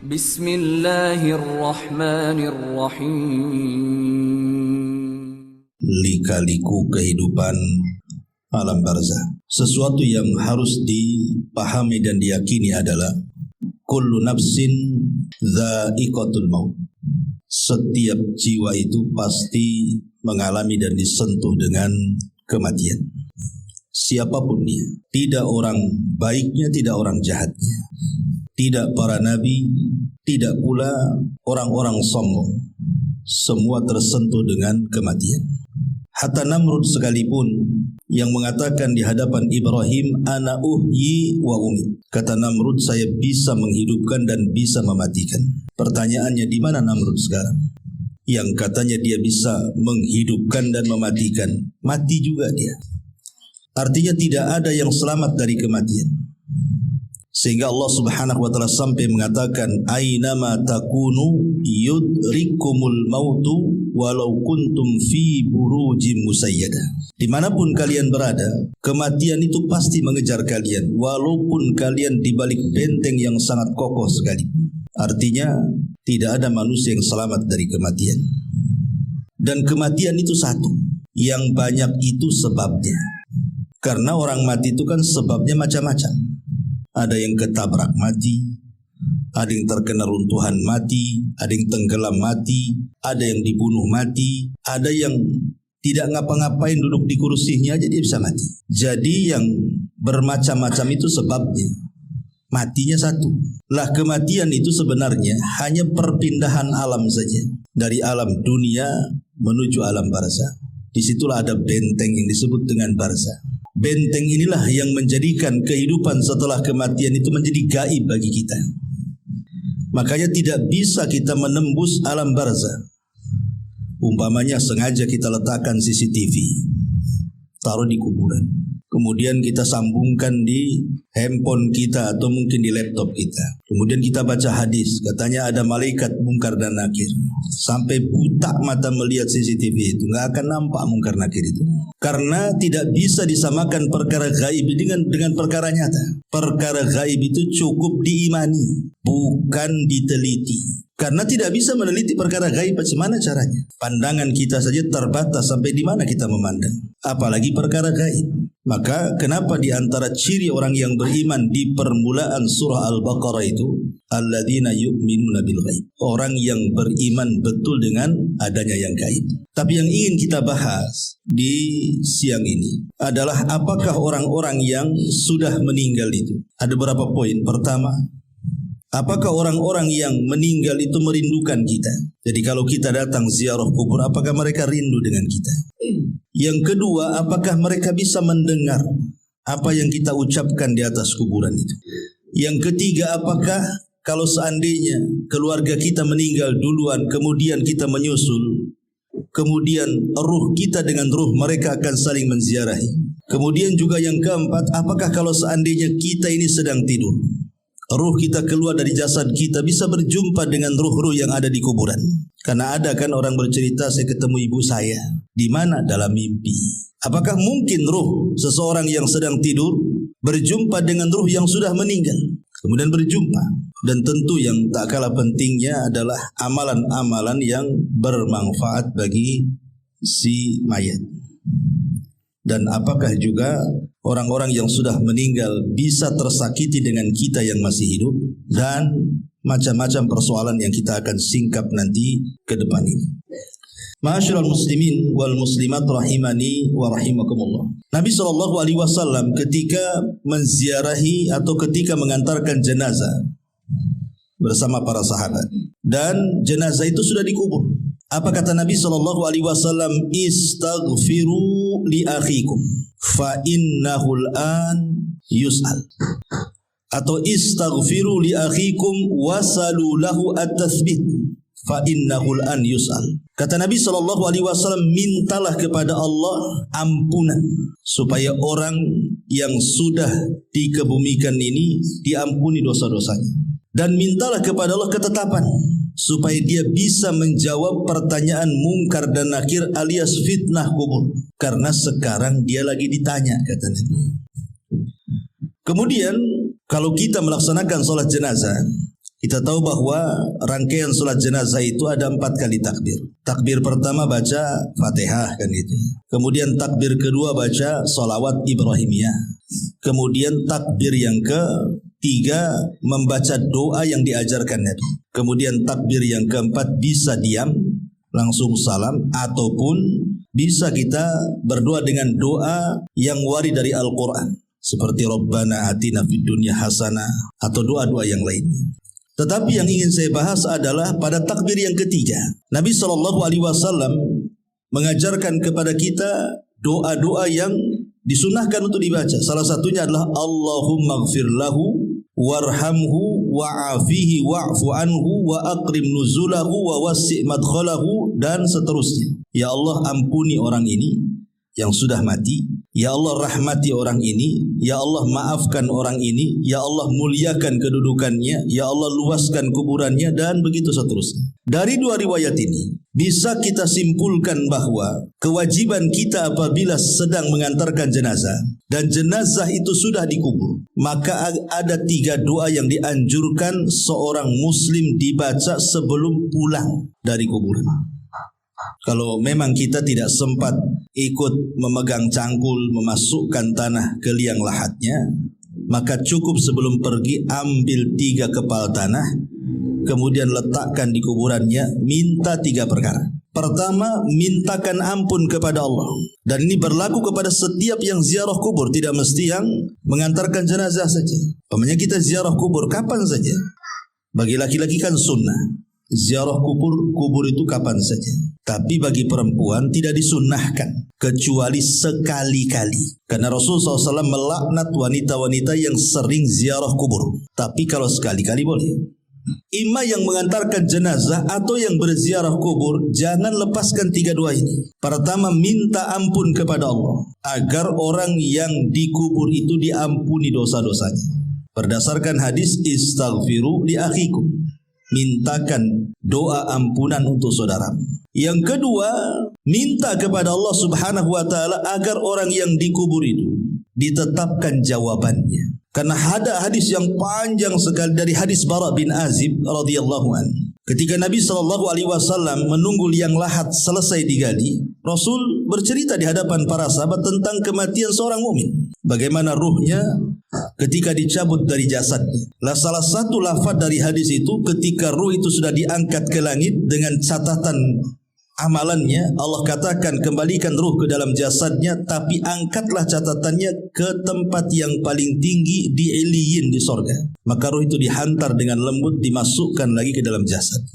Bismillahirrahmanirrahim. Lika-liku kehidupan alam barzah. Sesuatu yang harus dipahami dan diyakini adalah kullu nafsin dha'iqatul maut. Setiap jiwa itu pasti mengalami dan disentuh dengan kematian. Siapapun dia, tidak orang baiknya, tidak orang jahatnya, tidak para nabi, tidak pula orang-orang sombong, semua tersentuh dengan kematian. Hatta Namrud sekalipun yang mengatakan di hadapan Ibrahim, ana uhyi wa umi. Kata Namrud, saya bisa menghidupkan dan bisa mematikan. Pertanyaannya, di mana Namrud sekarang? Yang katanya dia bisa menghidupkan dan mematikan, mati juga dia. Artinya tidak ada yang selamat dari kematian. Sehingga Allah Subhanahu wa taala sampai mengatakan, ainama takunu yudrikumul mautu walau kuntum fi burujim musayyadah. Dimanapun kalian berada, kematian itu pasti mengejar kalian, walaupun kalian di balik benteng yang sangat kokoh sekali. Artinya tidak ada manusia yang selamat dari kematian. Dan kematian itu satu, yang banyak itu sebabnya. Karena orang mati itu kan sebabnya macam-macam. Ada yang ketabrak mati, ada yang terkena runtuhan mati, ada yang tenggelam mati, ada yang dibunuh mati, ada yang tidak ngapa-ngapain duduk di kursinya aja dia bisa mati. Jadi yang bermacam-macam itu sebabnya. Matinya satu. Lah kematian itu sebenarnya hanya perpindahan alam saja. Dari alam dunia menuju alam barzah. Disitulah ada benteng yang disebut dengan barzah. Benteng inilah yang menjadikan kehidupan setelah kematian itu menjadi gaib bagi kita. Makanya tidak bisa kita menembus alam barzah. Umpamanya sengaja kita letakkan CCTV, taruh di kuburan, kemudian kita sambungkan di handphone kita atau mungkin di laptop kita. Kemudian kita baca hadis, katanya ada malaikat mungkar dan nakir. Sampai buta mata melihat CCTV itu, nggak akan nampak mungkar nakir itu. Karena tidak bisa disamakan perkara gaib dengan perkara nyata. Perkara gaib itu cukup diimani, bukan diteliti. Karena tidak bisa meneliti perkara gaib, bagaimana caranya? Pandangan kita saja terbatas, sampai di mana kita memandang, apalagi perkara gaib. Maka kenapa di antara ciri orang yang beriman di permulaan surah Al-Baqarah itu, alladzina yu'minuna bil ghaib, orang yang beriman betul dengan adanya yang gaib. Tapi yang ingin kita bahas di siang ini adalah apakah orang-orang yang sudah meninggal itu, ada beberapa poin. Pertama, apakah orang-orang yang meninggal itu merindukan kita? Jadi kalau kita datang ziarah kubur, apakah mereka rindu dengan kita? Yang kedua, apakah mereka bisa mendengar apa yang kita ucapkan di atas kuburan itu? Yang ketiga, apakah kalau seandainya keluarga kita meninggal duluan, kemudian kita menyusul, kemudian ruh kita dengan ruh mereka akan saling menziarahi? Kemudian juga yang keempat, apakah kalau seandainya kita ini sedang tidur, ruh kita keluar dari jasad kita bisa berjumpa dengan ruh-ruh yang ada di kuburan? Karena ada kan orang bercerita, saya ketemu ibu saya. Di mana? Dalam mimpi. Apakah mungkin ruh seseorang yang sedang tidur berjumpa dengan ruh yang sudah meninggal? Kemudian berjumpa. Dan tentu yang tak kalah pentingnya adalah amalan-amalan yang bermanfaat bagi si mayat. Dan apakah juga orang-orang yang sudah meninggal bisa tersakiti dengan kita yang masih hidup? Dan macam-macam persoalan yang kita akan singkap nanti ke depan ini. Ma'asyiral muslimin wal muslimat rahimani wa rahimakumullah. Nabi SAW ketika menziarahi atau ketika mengantarkan jenazah bersama para sahabat, dan jenazah itu sudah dikubur, apa kata Nabi SAW? Istaghfiru li akhikum fa innahul an yus'al. Atau istaghfiru li akhikum wasalu lahu at-tathbit fa innahul an yus'al. Kata Nabi SAW, mintalah kepada Allah ampunan supaya orang yang sudah dikebumikan ini diampuni dosa-dosanya. Dan mintalah kepada Allah ketetapan supaya dia bisa menjawab pertanyaan mungkar dan nakir alias fitnah kubur. Karena sekarang dia lagi ditanya, kata Nabi. Kemudian kalau kita melaksanakan sholat jenazah, Kita tahu bahwa rangkaian sholat jenazah itu ada 4 kali takbir. Takbir pertama baca Fatihah kan gitu. Kemudian takbir kedua baca sholawat Ibrahimiyah. Kemudian takbir yang ketiga membaca doa yang diajarkan Nabi. Kemudian takbir yang keempat bisa diam langsung salam, ataupun bisa kita berdoa dengan doa yang warid dari Al-Quran seperti Rabbana atina fid dunya hasanah atau doa-doa yang lainnya. Tetapi yang ingin saya bahas adalah pada takbir yang ketiga, Nabi SAW mengajarkan kepada kita doa-doa yang disunahkan untuk dibaca. Salah satunya adalah Allahumma gfir lahu warhamhu wa'afihi wa'fu anhu wa akrim nuzulahu wa wasi' madkhalahu, dan seterusnya. Ya Allah, ampuni orang ini yang sudah mati. Ya Allah, rahmati orang ini. Ya Allah, maafkan orang ini. Ya Allah, muliakan kedudukannya. Ya Allah, luaskan kuburannya, dan begitu seterusnya. Dari 2 riwayat ini bisa kita simpulkan bahwa kewajiban kita apabila sedang mengantarkan jenazah dan jenazah itu sudah dikubur, maka ada 3 doa yang dianjurkan seorang muslim dibaca sebelum pulang dari kuburan. Kalau memang kita tidak sempat ikut memegang cangkul, memasukkan tanah ke liang lahatnya, maka cukup sebelum pergi ambil 3 kepal tanah, kemudian letakkan di kuburannya, minta 3 perkara. Pertama, mintakan ampun kepada Allah. Dan ini berlaku kepada setiap yang ziarah kubur, tidak mesti yang mengantarkan jenazah saja. Umpamanya kita ziarah kubur kapan saja. Bagi laki-laki kan sunnah. Ziarah kubur itu kapan saja. Tapi bagi perempuan tidak disunnahkan kecuali sekali-kali. Karena Rasulullah SAW melaknat wanita-wanita yang sering ziarah kubur. Tapi kalau sekali-kali boleh. Imam yang mengantarkan jenazah atau yang berziarah kubur, jangan lepaskan 3 doa ini. Pertama, minta ampun kepada Allah agar orang yang dikubur itu diampuni dosa-dosanya. Berdasarkan hadis istaghfiru li akhikum, mintakan doa ampunan untuk saudara. Yang kedua, minta kepada Allah Subhanahu wa taala agar orang yang dikubur itu ditetapkan jawabannya. Karena ada hadis yang panjang sekali dari hadis Bara bin Azib radhiyallahu anhu. Ketika Nabi SAW menunggu liang lahat selesai digali, Rasul bercerita di hadapan para sahabat tentang kematian seorang mukmin. Bagaimana ruhnya ketika dicabut dari jasadnya. Salah satu lafaz dari hadis itu, ketika ruh itu sudah diangkat ke langit dengan catatan amalannya, Allah katakan kembalikan ruh ke dalam jasadnya, tapi angkatlah catatannya ke tempat yang paling tinggi di Iliyin, di sorga. Maka ruh itu dihantar dengan lembut, dimasukkan lagi ke dalam jasad.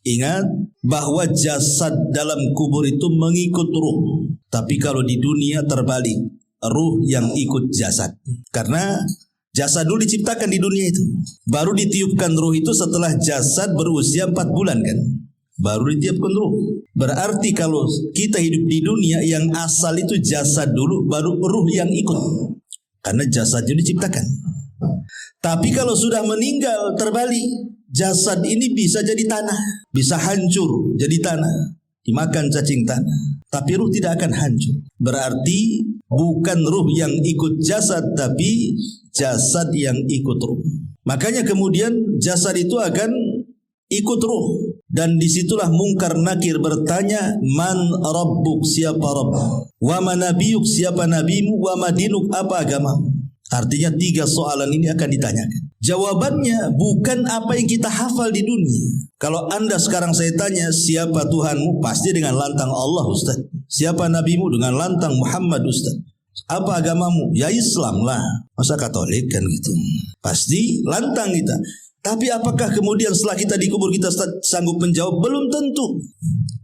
Ingat bahwa jasad dalam kubur itu mengikut ruh. Tapi kalau di dunia terbalik, ruh yang ikut jasad. Karena jasad dulu diciptakan di dunia itu, baru ditiupkan ruh itu setelah jasad berusia 4 bulan kan, baru ditiupkan ruh. Berarti kalau kita hidup di dunia, yang asal itu jasad dulu, baru ruh yang ikut. Karena jasadnya diciptakan. Tapi kalau sudah meninggal terbalik, jasad ini bisa jadi tanah, bisa hancur jadi tanah, dimakan cacing tanah. Tapi ruh tidak akan hancur. Berarti bukan ruh yang ikut jasad, tapi jasad yang ikut ruh. Makanya kemudian jasad itu akan ikut ruh. Dan disitulah Munkar Nakir bertanya, man rabbuk, siapa Rabb, wa ma nabiyuk, siapa nabimu, wa ma dinuk, apa agamamu. Artinya 3 soalan ini akan ditanyakan. Jawabannya bukan apa yang kita hafal di dunia. Kalau anda sekarang saya tanya, siapa Tuhanmu? Pasti dengan lantang Allah, Ustaz. Siapa nabimu? Dengan lantang Muhammad, Ustaz. Apa agamamu? Ya Islam lah. Masa Katolik kan gitu. Pasti lantang kita. Tapi apakah kemudian setelah kita dikubur kita sanggup menjawab? Belum tentu.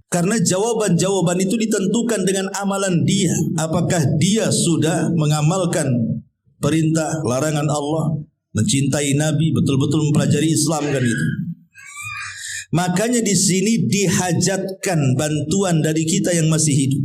Karena jawaban-jawaban itu ditentukan dengan amalan dia. Apakah dia sudah mengamalkan perintah, larangan Allah, mencintai Nabi, betul-betul mempelajari Islam kan itu. Makanya di sini dihajatkan bantuan dari kita yang masih hidup.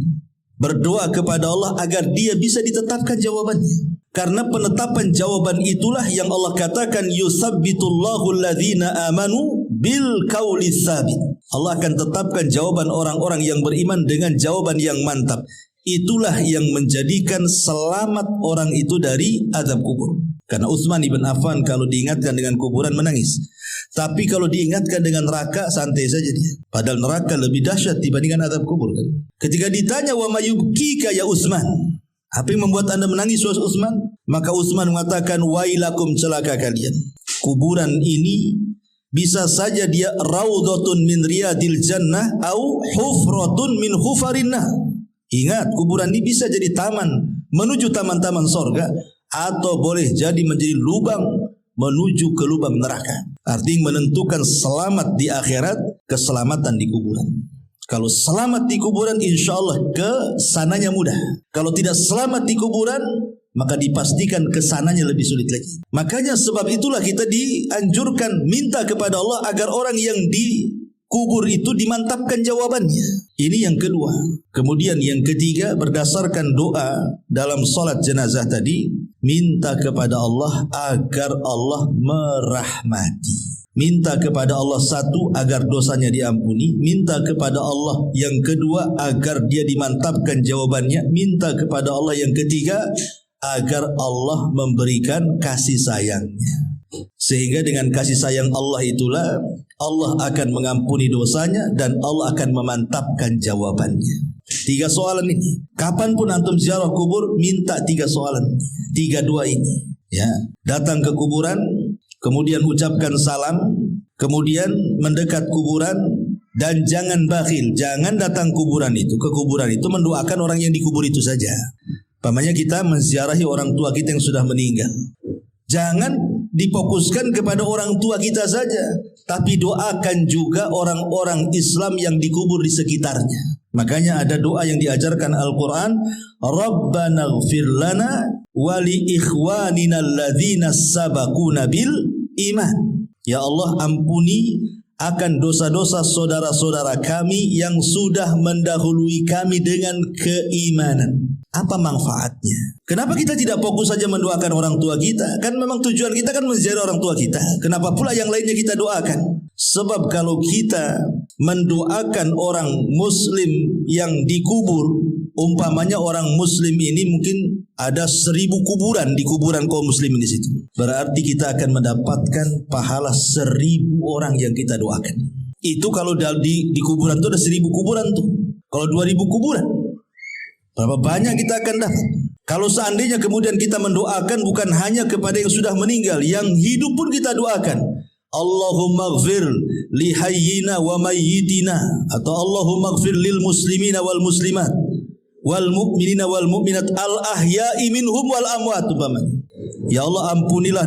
Berdoa kepada Allah agar dia bisa ditetapkan jawabannya. Karena penetapan jawaban itulah yang Allah katakan, yusabbitullahu alladhina amanu bil qauli tsabit. Allah akan tetapkan jawaban orang-orang yang beriman dengan jawaban yang mantap. Itulah yang menjadikan selamat orang itu dari azab kubur. Karena Utsman ibn Affan kalau diingatkan dengan kuburan menangis. Tapi kalau diingatkan dengan neraka santai saja dia. Padahal neraka lebih dahsyat dibandingkan azab kubur kan. Ketika ditanya wa mayubkika ya Utsman, apa yang membuat anda menangis wahai Utsman? Maka Utsman mengatakan wailakum, celaka kalian. Kuburan ini bisa saja dia raudhatun min riyadil jannah au hufratun min hufarinna. Ingat, kuburan ini bisa jadi taman menuju taman-taman sorga, atau boleh jadi menjadi lubang menuju ke lubang neraka. Artinya menentukan selamat di akhirat, keselamatan di kuburan. Kalau selamat di kuburan, insya Allah kesananya mudah. Kalau tidak selamat di kuburan, maka dipastikan kesananya lebih sulit lagi. Makanya sebab itulah kita dianjurkan minta kepada Allah agar orang yang dikubur itu dimantapkan jawabannya. Ini yang kedua. Kemudian yang ketiga, berdasarkan doa dalam salat jenazah tadi, minta kepada Allah agar Allah merahmati. Minta kepada Allah satu, agar dosanya diampuni. Minta kepada Allah yang kedua, agar dia dimantapkan jawabannya. Minta kepada Allah yang ketiga, agar Allah memberikan kasih sayangnya. Sehingga dengan kasih sayang Allah itulah Allah akan mengampuni dosanya dan Allah akan memantapkan jawabannya. 3 soalan ini. Kapanpun antum ziarah kubur, minta 3 soalan, 3 doa ini. Ya, datang ke kuburan, kemudian ucapkan salam, kemudian mendekat kuburan, dan jangan bakhil, jangan datang ke kuburan itu mendoakan orang yang dikubur itu saja. Pamannya kita menziarahi orang tua kita yang sudah meninggal. Jangan difokuskan kepada orang tua kita saja, tapi doakan juga orang-orang Islam yang dikubur di sekitarnya. Makanya ada doa yang diajarkan Al-Quran, Rabbana ighfir lana wa li ikhwanina alladzina sabaquna bil iman. Ya Allah, ampuni akan dosa-dosa saudara-saudara kami yang sudah mendahului kami dengan keimanan. Apa manfaatnya? Kenapa kita tidak fokus saja mendoakan orang tua kita? Kan memang tujuan kita kan menziarah orang tua kita. Kenapa pula yang lainnya kita doakan? Sebab kalau kita mendoakan orang muslim yang dikubur, umpamanya orang muslim ini mungkin ada 1000 kuburan di kuburan kaum muslimin di situ. Berarti kita akan mendapatkan pahala 1000 orang yang kita doakan. Itu kalau di kuburan itu ada 1000 kuburan tuh. Kalau 2000 kuburan, berapa banyak kita akan dapat? Kalau seandainya kemudian kita mendoakan bukan hanya kepada yang sudah meninggal, yang hidup pun kita doakan. Allahumma ighfir li hayyina wa mayyitina, atau Allahumma ighfir lil muslimina wal muslimat wal mu'minina wal mu'minat al ahya'i minhum wal amwat. Ya Allah, ampunilah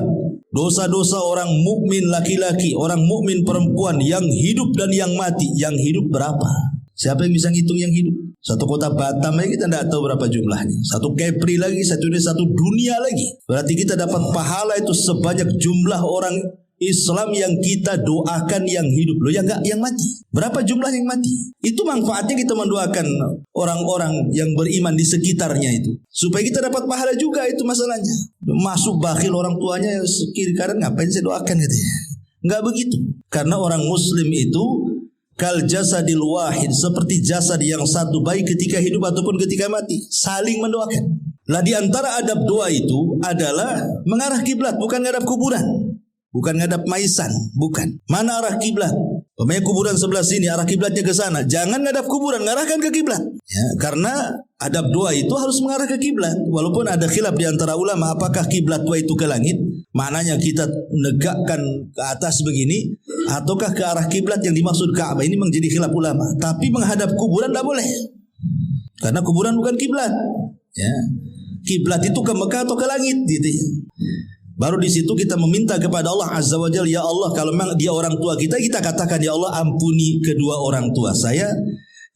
dosa-dosa orang mukmin laki-laki, orang mukmin perempuan yang hidup dan yang mati. Yang hidup berapa? Siapa yang bisa ngitung yang hidup? Satu kota Batam aja kita tidak tahu berapa jumlahnya. Satu Kepri lagi, satu dunia lagi. Berarti kita dapat pahala itu sebanyak jumlah orang Islam yang kita doakan yang hidup. Loh ya enggak, yang mati. Berapa jumlah yang mati? Itu manfaatnya kita mendoakan orang-orang yang beriman di sekitarnya itu. Supaya kita dapat pahala juga, itu masalahnya. Masuk bakhil orang tuanya kiri kanan, ngapain saya doakan gitu ya. Enggak begitu. Karena orang muslim itu kal jasadil wahid, seperti jasad yang satu, baik ketika hidup ataupun ketika mati, saling mendoakan. Lah di antara adab doa itu adalah mengarah kiblat, bukan ngadap kuburan. Bukan ngadap maisan, bukan. Mana arah kiblat? Pemain kuburan sebelah sini, arah kiblatnya ke sana. Jangan ngadap kuburan, ngarahkan ke kiblat. Ya, karena adab doa itu harus mengarah ke kiblat. Walaupun ada khilaf di antara ulama, apakah kiblat doa itu ke langit? Maknanya kita negakkan ke atas begini, ataukah ke arah kiblat yang dimaksud Ka'bah? Ini menjadi khilaf ulama. Tapi menghadap kuburan tidak boleh, karena kuburan bukan kiblat. Ya, kiblat itu ke Mekah atau ke langit, gitu ya. Baru di situ kita meminta kepada Allah Azza wa Jalla, ya Allah, kalau memang dia orang tua kita, kita katakan, ya Allah, ampuni kedua orang tua saya.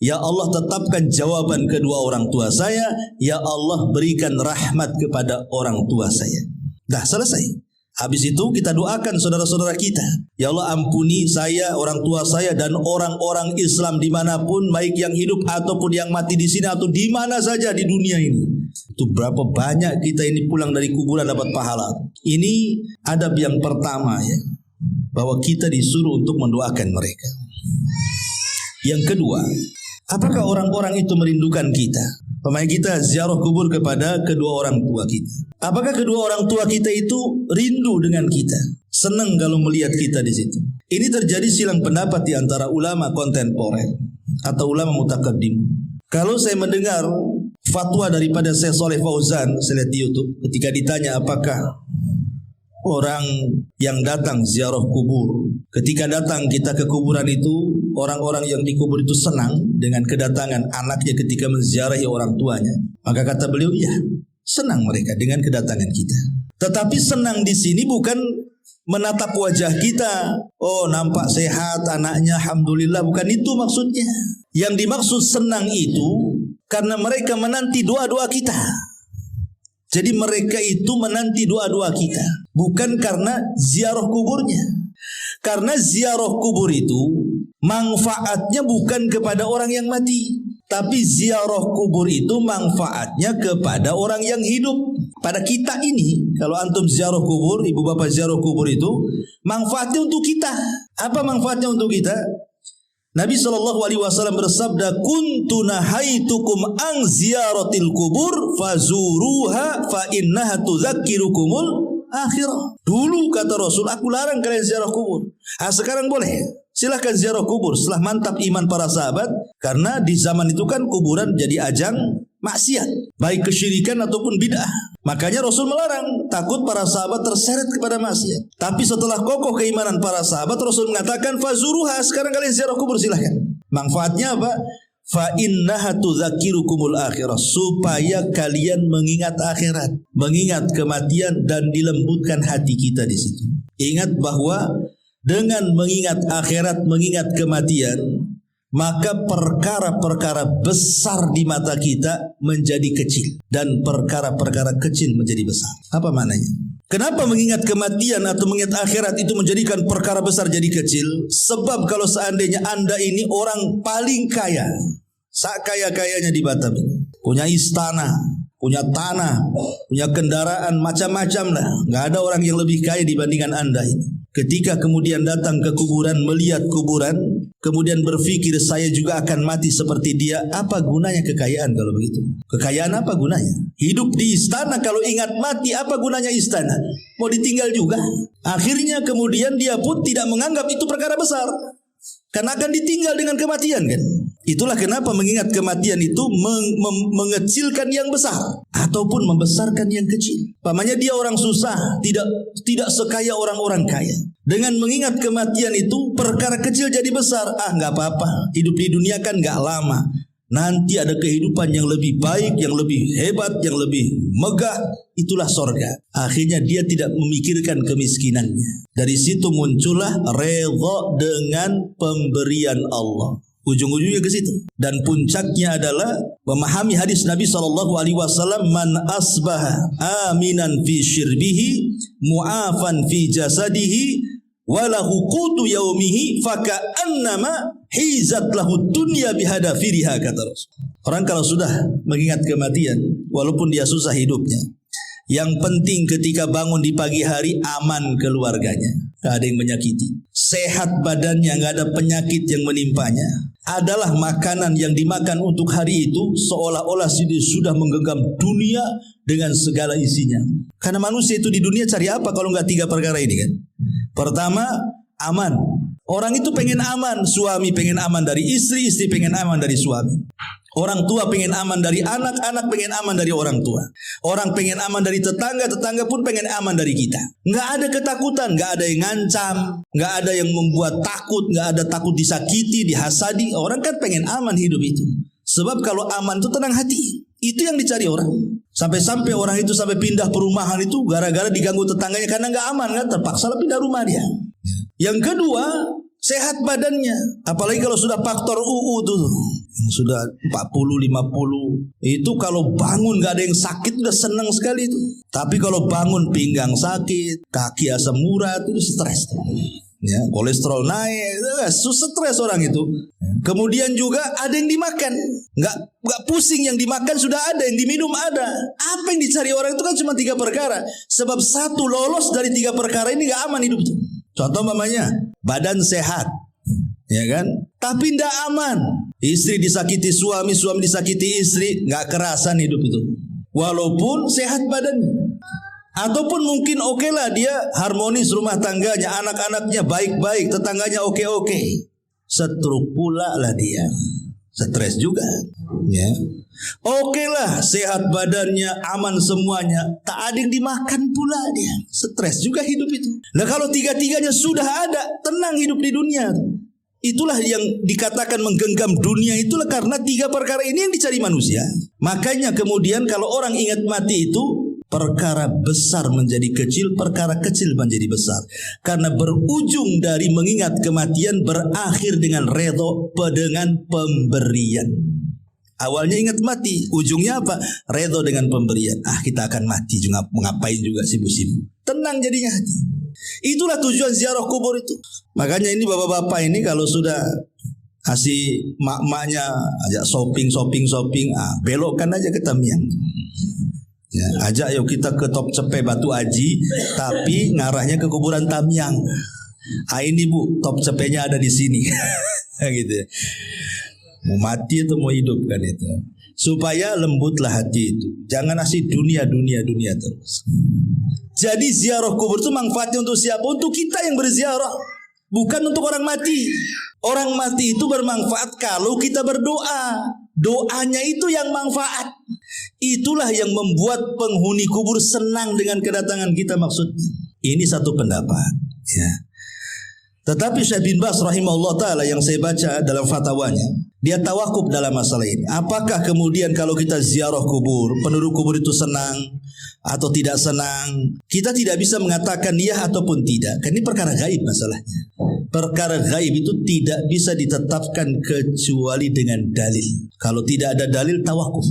Ya Allah, tetapkan jawaban kedua orang tua saya. Ya Allah, berikan rahmat kepada orang tua saya. Dah selesai. Habis itu kita doakan saudara-saudara kita. Ya Allah, ampuni saya, orang tua saya, dan orang-orang Islam dimanapun, baik yang hidup ataupun yang mati di sini atau di mana saja di dunia ini. Itu berapa banyak kita ini pulang dari kuburan dapat pahala. Ini adab yang pertama ya, bahwa kita disuruh untuk mendoakan mereka. Yang kedua, apakah orang-orang itu merindukan kita? Pemain kita ziarah kubur kepada kedua orang tua kita. Apakah kedua orang tua kita itu rindu dengan kita? Senang kalau melihat kita di situ. Ini terjadi silang pendapat di antara ulama kontemporer atau ulama mutakaddim. Kalau saya mendengar fatwa daripada Syekh Shalih Fauzan, saya lihat di YouTube, ketika ditanya apakah orang yang datang ziarah kubur, ketika datang kita ke kuburan itu, orang-orang yang di kubur itu senang dengan kedatangan anaknya ketika menziarahi orang tuanya. Maka kata beliau, ya, senang mereka dengan kedatangan kita. Tetapi senang di sini bukan menatap wajah kita. Oh, nampak sehat anaknya, alhamdulillah. Bukan itu maksudnya. Yang dimaksud senang itu karena mereka menanti doa-doa kita. Jadi mereka itu menanti doa-doa kita, bukan karena ziarah kuburnya. Karena ziarah kubur itu manfaatnya bukan kepada orang yang mati, tapi ziarah kubur itu manfaatnya kepada orang yang hidup. Pada kita ini, kalau antum ziarah kubur, ibu bapak ziarah kubur itu manfaatnya untuk kita. Apa manfaatnya untuk kita? Nabi SAW bersabda, kuntu nahaitukum an ziyaratil kubur fazuruha fa innaha tudzakirukumul akhirah. Dulu kata Rasul, aku larang kalian ziarah kubur. Sekarang boleh. Silahkan ziarah kubur setelah mantap iman para sahabat. Karena di zaman itu kan kuburan jadi ajang maksiat, baik kesyirikan ataupun bid'ah. Makanya Rasul melarang, takut para sahabat terseret kepada maksiat. Tapi setelah kokoh keimanan para sahabat, Rasul mengatakan fazuruha, sekarang kalian ziarah kubur silahkan. Manfaatnya apa? Fa innaha tudzakirukumul akhirah, supaya kalian mengingat akhirat, mengingat kematian dan dilembutkan hati kita di situ. Ingat bahwa dengan mengingat akhirat, mengingat kematian, maka perkara-perkara besar di mata kita menjadi kecil dan perkara-perkara kecil menjadi besar. Apa maknanya? Kenapa mengingat kematian atau mengingat akhirat itu menjadikan perkara besar jadi kecil? Sebab kalau seandainya Anda ini orang paling kaya, sakaya-kayanya di Batam ini, punya istana, punya tanah, punya kendaraan macam-macam lah, nggak ada orang yang lebih kaya dibandingkan Anda ini. Ketika kemudian datang ke kuburan, melihat kuburan, kemudian berpikir saya juga akan mati seperti dia. Apa gunanya kekayaan kalau begitu? Kekayaan apa gunanya? Hidup di istana kalau ingat mati, apa gunanya istana? Mau ditinggal juga. Akhirnya kemudian dia pun tidak menganggap itu perkara besar, karena akan ditinggal dengan kematian kan. Itulah kenapa mengingat kematian itu mengecilkan yang besar ataupun membesarkan yang kecil. Pamannya dia orang susah, tidak sekaya orang-orang kaya. Dengan mengingat kematian itu perkara kecil jadi besar. Nggak apa-apa. Hidup di dunia kan nggak lama. Nanti ada kehidupan yang lebih baik, yang lebih hebat, yang lebih megah. Itulah sorga. Akhirnya dia tidak memikirkan kemiskinannya. Dari situ muncullah redha dengan pemberian Allah. Ujung-ujungnya ke situ. Dan puncaknya adalah memahami hadis Nabi SAW, man asbaha aminan fi syirbihi mu'afan fi jasadihi walahu qutu yaumihi faka'annama hizat lahu dunya bihadafiriha, kata Rasul. Orang kalau sudah mengingat kematian, walaupun dia susah hidupnya, yang penting ketika bangun di pagi hari aman keluarganya, gak ada yang menyakiti, sehat badannya, gak ada penyakit yang menimpanya, adalah makanan yang dimakan untuk hari itu seolah-olah sudah menggenggam dunia dengan segala isinya. Karena manusia itu di dunia cari apa kalau nggak tiga perkara ini kan? Pertama, aman. Orang itu pengen aman, suami pengen aman dari istri, istri pengen aman dari suami. Orang tua pengen aman dari anak, anak pengen aman dari orang tua. Orang pengen aman dari tetangga, tetangga pun pengen aman dari kita. Nggak ada ketakutan, nggak ada yang ngancam, nggak ada yang membuat takut, nggak ada takut disakiti, dihasadi. Orang kan pengen aman hidup itu. Sebab kalau aman itu tenang hati. Itu yang dicari orang. Sampai-sampai orang itu sampai pindah perumahan itu gara-gara diganggu tetangganya karena nggak aman kan, terpaksa pindah rumah dia. Yang kedua, sehat badannya. Apalagi kalau sudah faktor UU tuh, sudah 40, 50, itu kalau bangun gak ada yang sakit udah senang sekali itu. Tapi kalau bangun pinggang sakit, kaki asam urat, itu stres. Ya, kolesterol naik, stres orang itu. Kemudian juga ada yang dimakan, nggak pusing, yang dimakan sudah ada, yang diminum ada. Apa yang dicari orang itu kan cuma 3 perkara. Sebab satu lolos dari 3 perkara ini nggak aman hidup itu. Contoh mamanya, badan sehat, ya kan? Tapi tidak aman. Istri disakiti suami, suami disakiti istri, nggak kerasan hidup itu. Walaupun sehat badannya. Ataupun mungkin oke lah dia harmonis rumah tangganya, anak-anaknya baik-baik, tetangganya oke-oke. Stroke pula lah dia. Stres juga, ya. Oke lah, sehat badannya, aman semuanya, tak ada yang dimakan pula dia. Stres juga hidup itu. Nah kalau tiga-tiganya sudah ada, tenang hidup di dunia. Itulah yang dikatakan menggenggam dunia, itulah karena tiga perkara ini yang dicari manusia. Makanya kemudian kalau orang ingat mati itu, perkara besar menjadi kecil, perkara kecil menjadi besar. Karena berujung dari mengingat kematian berakhir dengan redho dengan pemberian. Awalnya ingat mati, ujungnya apa? Redho dengan pemberian. Kita akan mati juga, mengapain juga sibuk-sibuk. Tenang jadinya hati. Itulah tujuan ziarah kubur itu. Makanya ini bapak-bapak ini kalau sudah kasih mak-maknya ajak shopping, belokkan aja ke Tamiang. Ya, ajak yuk kita ke Top Cepe Batu Aji, tapi ngarahnya ke kuburan Tamiang. Ini bu, Top Cepenya ada di sini, gitu. Mau mati atau mau hidup kan itu. Supaya lembutlah hati itu. Jangan asih dunia terus. Jadi ziarah kubur itu manfaatnya untuk siapa? Untuk kita yang berziarah, bukan untuk orang mati. Orang mati itu bermanfaat kalau kita berdoa. Doanya itu yang manfaat. Itulah yang membuat penghuni kubur senang dengan kedatangan kita maksudnya. Ini satu pendapat, ya. Tetapi Syekh bin Baz rahimahullah ta'ala yang saya baca dalam fatwanya, dia tawakuf dalam masalah ini. Apakah kemudian kalau kita ziarah kubur, penduduk kubur itu senang atau tidak senang? Kita tidak bisa mengatakan iya ataupun tidak. Karena ini perkara gaib masalahnya. Perkara gaib itu tidak bisa ditetapkan kecuali dengan dalil. Kalau tidak ada dalil, tawakuf.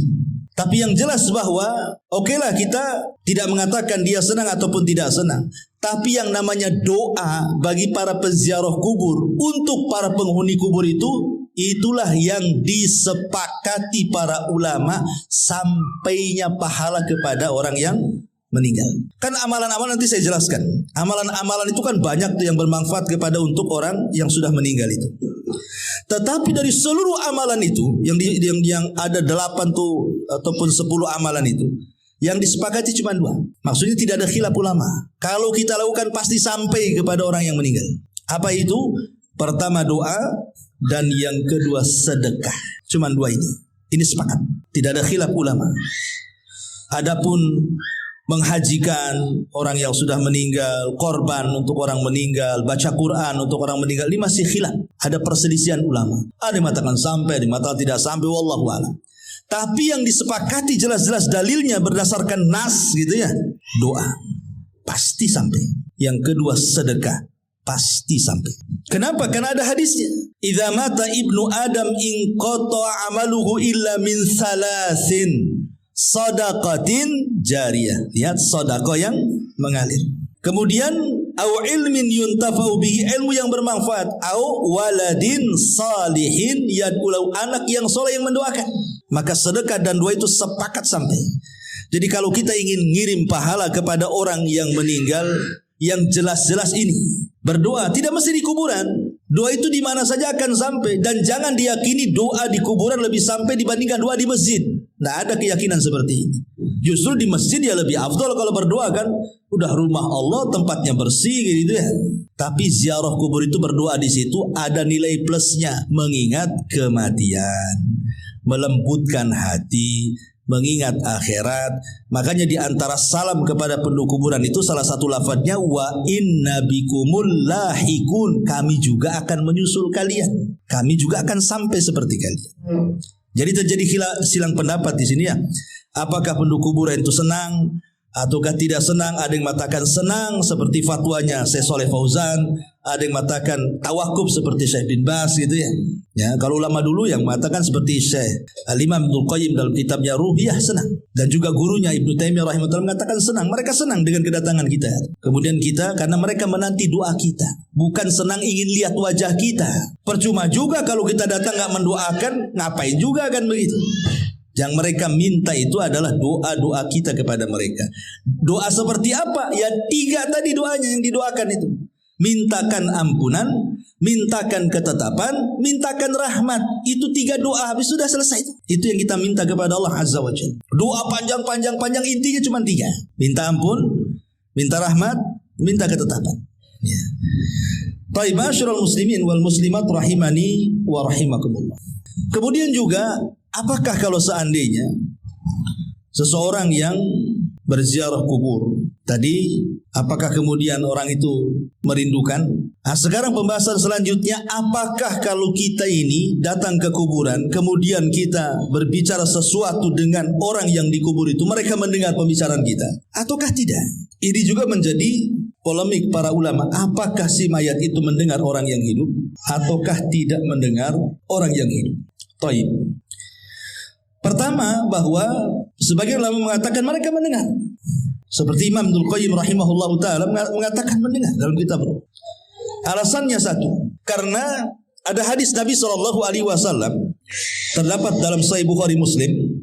Tapi yang jelas bahwa okelah kita tidak mengatakan dia senang ataupun tidak senang. Tapi yang namanya doa bagi para peziarah kubur untuk para penghuni kubur itu, itulah yang disepakati para ulama sampainya pahala kepada orang yang meninggal. Kan amalan-amalan nanti saya jelaskan. Amalan-amalan itu kan banyak tuh yang bermanfaat kepada untuk orang yang sudah meninggal itu. Tetapi dari seluruh amalan itu yang ada 8 tuh ataupun 10 amalan itu, yang disepakati cuma 2. Maksudnya tidak ada khilaf ulama. Kalau kita lakukan pasti sampai kepada orang yang meninggal. Apa itu? Pertama doa dan yang kedua sedekah. Cuma 2 ini. Ini sepakat. Tidak ada khilaf ulama. Adapun menghajikan orang yang sudah meninggal, korban untuk orang meninggal, baca Quran untuk orang meninggal, ini masih khilaf. Ada perselisihan ulama. Ada yang mengatakan sampai, ada yang mengatakan tidak sampai, wallahu a'lam. Tapi yang disepakati jelas-jelas dalilnya berdasarkan nas gitu ya. Doa pasti sampai. Yang kedua sedekah pasti sampai. Kenapa? Karena ada hadisnya. Idza mata ibnu Adam in qata amaluhu illa min salasin. Sadaqatin jariyah. Lihat sedekah yang mengalir. Kemudian au ilmin yuntafa'u bihi, ilmu yang bermanfaat, au waladin salihin yad'u, anak yang soleh yang mendoakan. Maka sedekah dan doa itu sepakat sampai. Jadi kalau kita ingin ngirim pahala kepada orang yang meninggal, yang jelas-jelas ini berdoa, tidak mesti di kuburan. Doa itu di mana saja akan sampai, dan jangan diyakini doa di kuburan lebih sampai dibandingkan doa di masjid. Tidak ada keyakinan seperti ini. Justru di masjid ya lebih afdol kalau berdoa kan, udah rumah Allah, tempatnya bersih gitu ya. Tapi ziarah kubur itu berdoa di situ ada nilai plusnya, mengingat kematian, melembutkan hati, mengingat akhirat. Makanya di antara salam kepada penduduk kuburan itu salah satu lafadznya wa inna bikumul lahikun, kami juga akan menyusul kalian, kami juga akan sampai seperti kalian. Jadi terjadi silang pendapat di sini ya. Apakah penduduk kuburan itu senang ataukah tidak senang? Ada yang mengatakan senang seperti fatwanya Syekh Shalih Fauzan, ada yang mengatakan tawakuf seperti Syekh bin Baz gitu ya. Ya, kalau ulama dulu yang mengatakan seperti Syekh Al-Imam Ibnu Qayyim dalam kitabnya Ruhiyah senang, dan juga gurunya Ibnu Taimiyah rahimahullah mengatakan senang. Mereka senang dengan kedatangan kita. Kemudian kita, karena mereka menanti doa kita, bukan senang ingin lihat wajah kita. Percuma juga kalau kita datang nggak mendoakan, ngapain juga kan begitu. Yang mereka minta itu adalah doa-doa kita kepada mereka. Doa seperti apa? Ya 3 tadi doanya yang didoakan itu. Mintakan ampunan, mintakan ketetapan, mintakan rahmat. Itu 3 doa, habis sudah selesai itu. Itu yang kita minta kepada Allah Azza wa Jalla. Doa panjang, intinya cuma 3. Minta ampun, minta rahmat, minta ketetapan. Ya. Baik, ma'asyiral muslimin wal muslimat rahimani wa rahimakumullah. Kemudian juga, apakah kalau seandainya seseorang yang berziarah kubur tadi, apakah kemudian orang itu merindukan? Nah, sekarang pembahasan selanjutnya, apakah kalau kita ini datang ke kuburan kemudian kita berbicara sesuatu dengan orang yang dikubur itu, mereka mendengar pembicaraan kita ataukah tidak? Ini juga menjadi polemik para ulama. Apakah si mayat itu mendengar orang yang hidup ataukah tidak mendengar orang yang hidup? Taib. Pertama, bahwa sebagian ulama mengatakan mereka mendengar. Seperti Imam Ibnul Qayyim rahimahullahu ta'ala mengatakan mendengar dalam kitab. Alasannya satu, karena ada hadis Nabi SAW terdapat dalam Sahih Bukhari Muslim.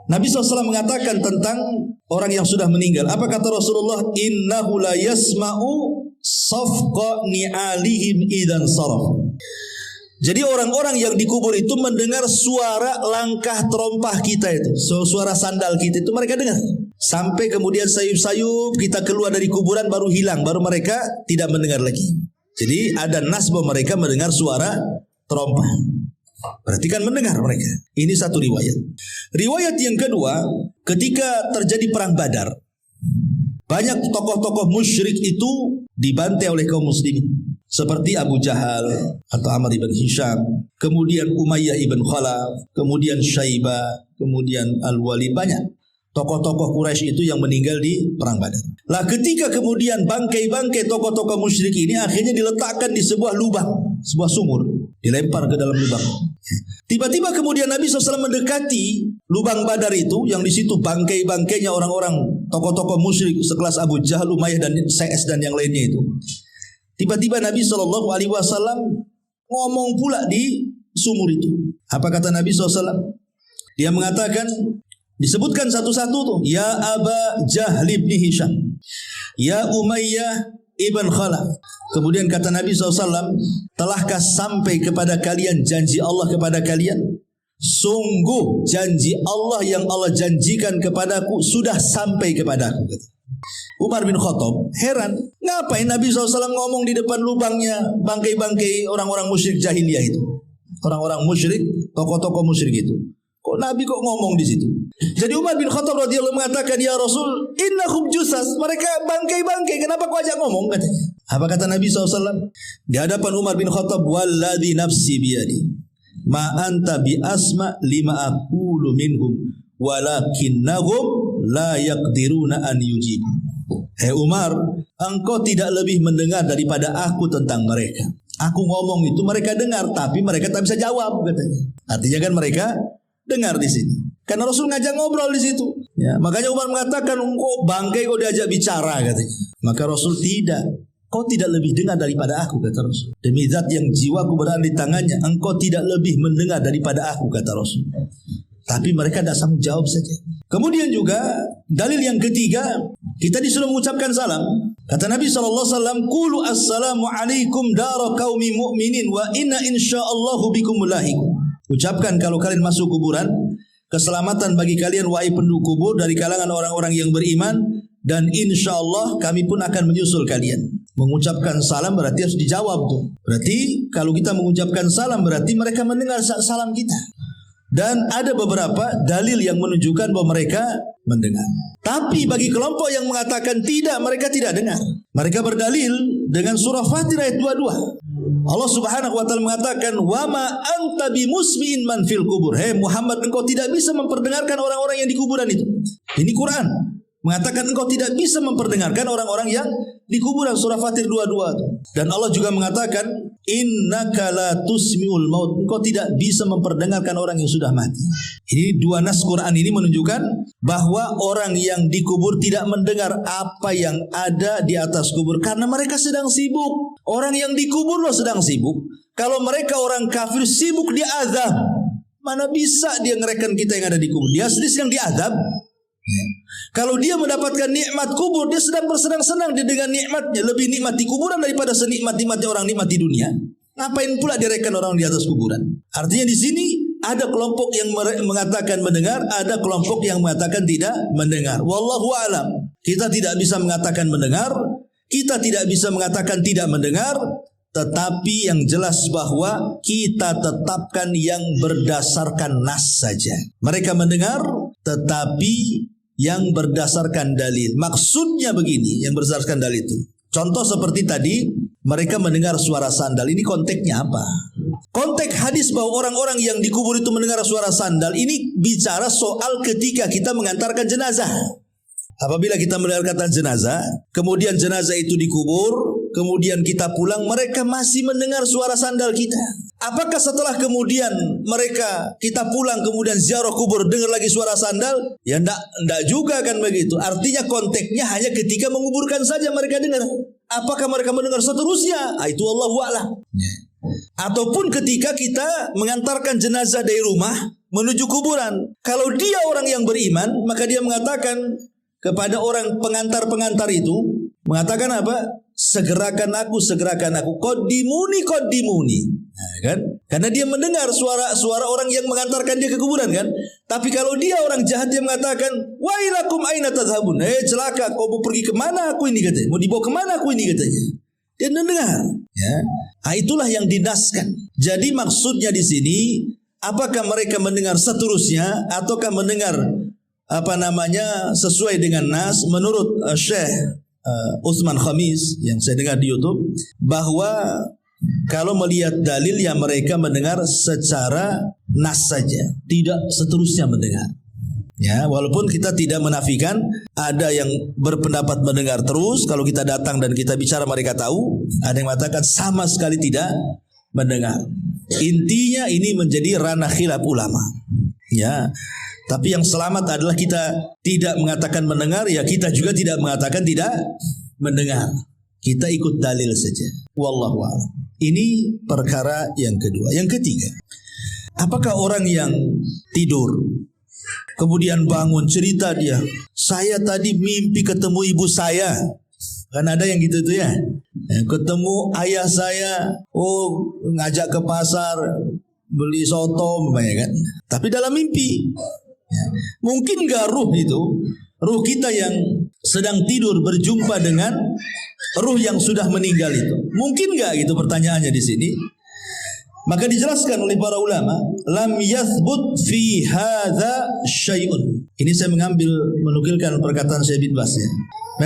Nabi SAW mengatakan tentang orang yang sudah meninggal. Apa kata Rasulullah? Innahu la yasma'u safqa ni'alihim idan saraf. Jadi orang-orang yang dikubur itu mendengar suara langkah terompah kita itu, suara sandal kita itu mereka dengar. Sampai kemudian sayup-sayup kita keluar dari kuburan baru hilang, baru mereka tidak mendengar lagi. Jadi ada nas bahwa mereka mendengar suara terompah. Berarti kan mendengar mereka. Ini satu riwayat. Riwayat yang kedua, ketika terjadi perang Badar, banyak tokoh-tokoh musyrik itu dibantai oleh kaum muslimin. Seperti Abu Jahal atau Amr ibn Hisham, kemudian Umayyah ibn Khalaf, kemudian Syaibah, kemudian Al-Walid. Banyak tokoh-tokoh Quraisy itu yang meninggal di perang Badar. Lah ketika kemudian bangkai-bangkai tokoh-tokoh musyrik ini akhirnya diletakkan di sebuah lubang, sebuah sumur, dilempar ke dalam lubang. Tiba-tiba kemudian Nabi SAW mendekati lubang Badar itu, yang di situ bangkai-bangkainya orang-orang tokoh-tokoh musyrik sekelas Abu Jahal, Umayyah dan CS dan yang lainnya itu. Tiba-tiba Nabi SAW ngomong pula di sumur itu. Apa kata Nabi SAW? Dia mengatakan, disebutkan satu-satu tuh, ya Aba Jahl ibn Hisham, ya Umayyah ibn Khalaf. Kemudian kata Nabi SAW, telahkah sampai kepada kalian janji Allah kepada kalian? Sungguh janji Allah yang Allah janjikan kepadaku sudah sampai kepadaku. Umar bin Khattab heran, ngapain Nabi SAW ngomong di depan lubangnya bangkai-bangkai orang-orang musyrik jahiliyah itu, orang-orang musyrik, tokoh-tokoh musyrik itu. Kok Nabi kok ngomong di situ? Jadi Umar bin Khattab radhiyallahu mengatakan, ya Rasul, innahum jusas, mereka bangkai-bangkai, kenapa kau ajak ngomong? Katanya. Apa kata Nabi SAW? Di hadapan Umar bin Khattab, walladhi nafsi biyadi, ma anta bi asma lima aqulu minhum, walakinnahum la yaqdiruna an yujib. Hei Umar, engkau tidak lebih mendengar daripada aku tentang mereka. Aku ngomong itu mereka dengar, tapi mereka tak bisa jawab, katanya. Artinya kan mereka dengar di sini. Karena Rasul ngajak ngobrol di situ. Ya, makanya Umar mengatakan, engkau bangkai kau diajak bicara, katanya. Maka Rasul tidak. Kau tidak lebih dengar daripada aku, kata Rasul. Demi zat yang jiwaku berada di tangannya, engkau tidak lebih mendengar daripada aku, kata Rasul. Tapi mereka tidak sanggup jawab saja. Kemudian juga dalil yang ketiga, kita disuruh mengucapkan salam. Kata Nabi SAW, Qulu assalamu alaikum dara qaumi mu'minin wa inna insya'allahu bikum lahikum. Ucapkan kalau kalian masuk kuburan, keselamatan bagi kalian wahai penduduk kubur dari kalangan orang-orang yang beriman, dan insyaallah kami pun akan menyusul kalian. Mengucapkan salam berarti harus dijawab tuh. Berarti kalau kita mengucapkan salam berarti mereka mendengar salam kita. Dan ada beberapa dalil yang menunjukkan bahwa mereka mendengar. Tapi bagi kelompok yang mengatakan tidak, mereka tidak dengar, mereka berdalil dengan surah Fatir ayat 22. Allah Subhanahu wa taala mengatakan, "Wa ma anta bimusmi'in man fil kubur." Hei Muhammad, engkau tidak bisa memperdengarkan orang-orang yang di kuburan itu. Ini Quran mengatakan engkau tidak bisa memperdengarkan orang-orang yang di kuburan, surah Fatir 22 itu. Dan Allah juga mengatakan, innaka la tusmi'ul maut, engkau tidak bisa memperdengarkan orang yang sudah mati. Ini dua nas Quran ini menunjukkan bahwa orang yang dikubur tidak mendengar apa yang ada di atas kubur karena mereka sedang sibuk. Orang yang dikubur loh sedang sibuk. Kalau mereka orang kafir sibuk di azab, mana bisa dia ngerekan kita yang ada di kubur? Dia sedang diazab. Kalau dia mendapatkan nikmat kubur, dia sedang bersenang-senang dengan nikmatnya. Lebih nikmat di kuburan daripada senikmat-nikmatnya orang nikmat di dunia. Ngapain pula direken orang di atas kuburan? Artinya di sini ada kelompok yang mengatakan mendengar, ada kelompok yang mengatakan tidak mendengar. Wallahu a'lam. Kita tidak bisa mengatakan mendengar, kita tidak bisa mengatakan tidak mendengar, tetapi yang jelas bahwa kita tetapkan yang berdasarkan nas saja. Mereka mendengar, tetapi yang berdasarkan dalil. Maksudnya begini, yang berdasarkan dalil itu. Contoh seperti tadi, mereka mendengar suara sandal. Ini konteksnya apa? Konteks hadis bahwa orang-orang yang dikubur itu mendengar suara sandal, ini bicara soal ketika kita mengantarkan jenazah. Apabila kita mendengarkan jenazah, kemudian jenazah itu dikubur, kemudian kita pulang, mereka masih mendengar suara sandal kita. Apakah setelah kemudian kita pulang kemudian ziarah kubur dengar lagi suara sandal? Ya enggak juga kan begitu. Artinya konteksnya hanya ketika menguburkan saja mereka dengar. Apakah mereka mendengar seterusnya? Itu Allahu a'lam. Ataupun ketika kita mengantarkan jenazah dari rumah menuju kuburan. Kalau dia orang yang beriman, maka dia mengatakan kepada orang pengantar-pengantar itu, mengatakan apa? Segerakan aku, segerakan aku. Qaddimuni, qaddimuni. Nah, kan? Karena dia mendengar suara orang yang mengantarkan dia ke kuburan kan. Tapi kalau dia orang jahat, dia mengatakan, wailakum aina tadhhabun. Celaka, kau mau pergi kemana aku ini katanya. Mau dibawa kemana aku ini katanya. Dia mendengar. Ya. Nah, itulah yang dinaskan. Jadi maksudnya di sini, apakah mereka mendengar seterusnya ataukah mendengar sesuai dengan nas? Menurut Syekh Utsman Khamis yang saya dengar di YouTube, bahwa kalau melihat dalil yang mereka mendengar secara nas saja, tidak seterusnya mendengar. Ya, walaupun kita tidak menafikan ada yang berpendapat mendengar terus. Kalau kita datang dan kita bicara mereka tahu. Ada yang mengatakan sama sekali tidak mendengar. Intinya ini menjadi ranah khilaf ulama. Ya. Tapi yang selamat adalah kita tidak mengatakan mendengar, ya kita juga tidak mengatakan tidak mendengar. Kita ikut dalil saja. Wallahu a'lam. Ini perkara yang kedua. Yang ketiga, apakah orang yang tidur kemudian bangun cerita dia, saya tadi mimpi ketemu ibu saya. Kan ada yang gitu tuh ya. Ketemu ayah saya, ngajak ke pasar beli soto kan. Tapi dalam mimpi. Mungkin gak ruh kita yang sedang tidur berjumpa dengan ruh yang sudah meninggal itu? Mungkin gak gitu pertanyaannya di sini? Maka dijelaskan oleh para ulama, lam yathbut fi hadza syai'un. Ini saya menukilkan perkataan Syekh bin Baz ya.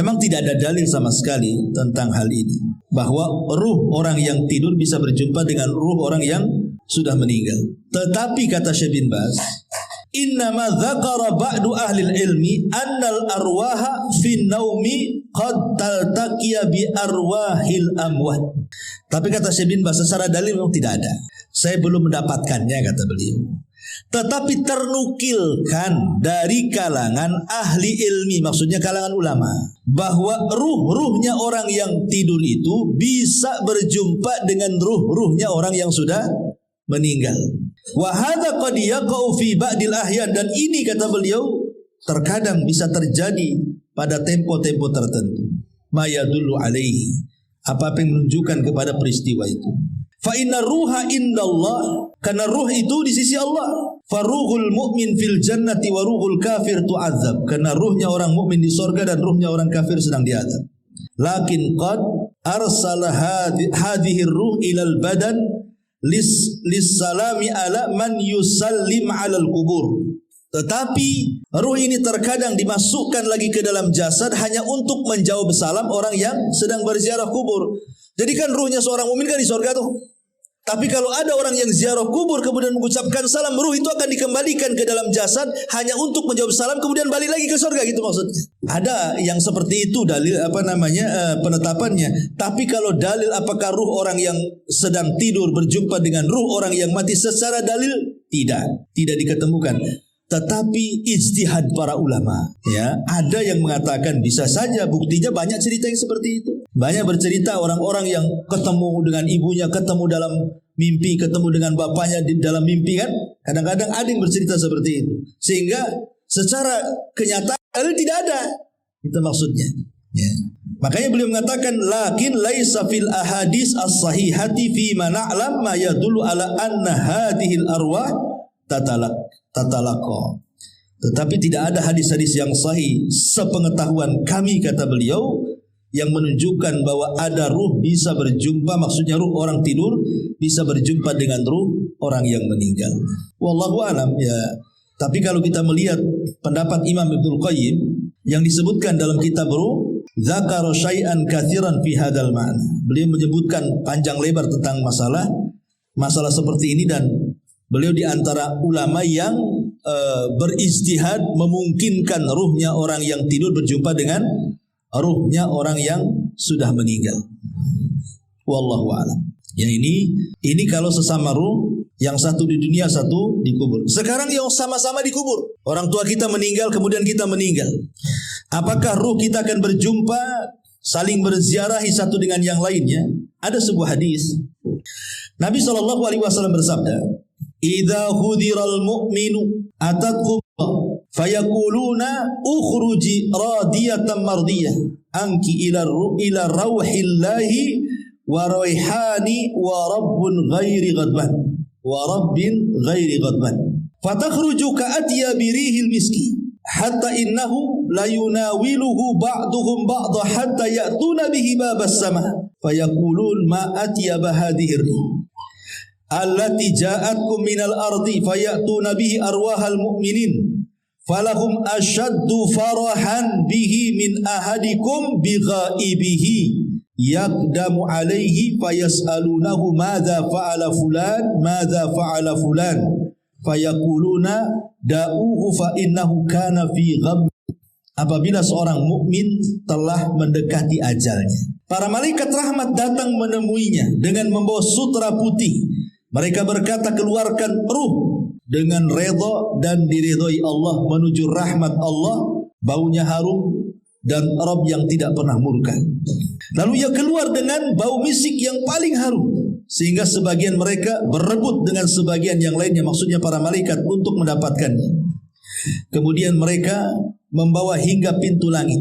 Memang tidak ada dalil sama sekali tentang hal ini, bahwa ruh orang yang tidur bisa berjumpa dengan ruh orang yang sudah meninggal. Tetapi kata Syekh bin Baz, innama dzakara ba'du ahli ilmi annal arwaha fin naumi qad taltaqiya bi arwahil amwat. Tapi kata Syekh bin Baz secara dalil memang tidak ada. Saya belum mendapatkannya kata beliau. Tetapi ternukilkan dari kalangan ahli ilmi, maksudnya kalangan ulama, bahwa ruh-ruhnya orang yang tidur itu bisa berjumpa dengan ruh-ruhnya orang yang sudah meninggal. Wa hadza qad yaqau fi ba'dil ahyan, dan ini kata beliau terkadang bisa terjadi pada tempo-tempo tertentu. Ma yadullu alaihi, apa yang menunjukkan kepada peristiwa itu. Fa inna ruha indallah, karena ruh itu di sisi Allah. Faruhul mu'min fil jannati wa ruhul kafir tu'adzab, karena ruhnya orang mukmin di sorga dan ruhnya orang kafir sedang diazab. Lakin qad arsala hadhihi ruh ilal badan lissalami ala man yusallim alal kubur. Tetapi ruh ini terkadang dimasukkan lagi ke dalam jasad hanya untuk menjawab salam orang yang sedang berziarah kubur. Jadi kan ruhnya seorang mukmin kan di surga tuh. Tapi kalau ada orang yang ziarah kubur kemudian mengucapkan salam, ruh itu akan dikembalikan ke dalam jasad hanya untuk menjawab salam kemudian balik lagi ke surga, gitu maksudnya. Ada yang seperti itu dalil penetapannya. Tapi kalau dalil apakah ruh orang yang sedang tidur berjumpa dengan ruh orang yang mati, secara dalil tidak diketemukan. Tetapi ijtihad para ulama, ya, ada yang mengatakan bisa saja. Buktinya banyak cerita yang seperti itu. Banyak bercerita orang-orang yang ketemu dengan ibunya, ketemu dalam mimpi, ketemu dengan bapaknya di dalam mimpi kan. Kadang-kadang ada yang bercerita seperti itu. Sehingga secara kenyataan tidak ada. Itu maksudnya. Ya. Makanya beliau mengatakan lakin laisa fil ahadis as-sahihati fi ma na'lam ma yadullu ala anna hadhil arwah tatalaqa. Tetapi tidak ada hadis-hadis yang sahih sepengetahuan kami, kata beliau, yang menunjukkan bahwa ada ruh bisa berjumpa, maksudnya ruh orang tidur bisa berjumpa dengan ruh orang yang meninggal. Wallahu alam ya. Tapi kalau kita melihat pendapat Imam Ibnul Qayyim yang disebutkan dalam kitab Ruh, dzakara syai'an katsiran fi hadzal ma'na. Beliau menyebutkan panjang lebar tentang masalah seperti ini, dan beliau di antara ulama yang berijtihad memungkinkan ruhnya orang yang tidur berjumpa dengan ruhnya orang yang sudah meninggal. Wallahu a'lam. Ya ini kalau sesama ruh, yang satu di dunia, satu di kubur. Sekarang yang sama-sama di kubur. Orang tua kita meninggal, kemudian kita meninggal. Apakah ruh kita akan berjumpa, saling berziarahi satu dengan yang lainnya? Ada sebuah hadis. Nabi SAW bersabda, "Idza hudiral mu'minu atatkum fayakuluna ukhruji radiyatan mardiyah anki ila rawhillahi wa raihani wa rabbun ghairi ghadban." Warabbin ghairi ghadban fatakhruju ka'atiya birihil miski hatta innahu la yunawiluhu ba'duhum ba'dha hatta ya'tuna bihi babas sama fayaqulun ma atiyaba hadhihi allati ja'atkum minal ardi fayatuna bihi arwahal mu'minin falahum ashaddu farahan bihi min ahadikum bighaibihi yaqdamu alaihi fayas'alunahu madza fa'ala fulan fayaquluna da'uhu fa innahu kana fi gham. Apabila seorang mukmin telah mendekati ajalnya, para malaikat rahmat datang menemuinya dengan membawa sutra putih. Mereka berkata, keluarkan ruh dengan redha dan diridhoi Allah menuju rahmat Allah, baunya harum dan Rabb yang tidak pernah murka. Lalu ia keluar dengan bau misik yang paling harum, sehingga sebagian mereka berebut dengan sebagian yang lainnya, maksudnya para malaikat, untuk mendapatkannya. Kemudian mereka membawa hingga pintu langit.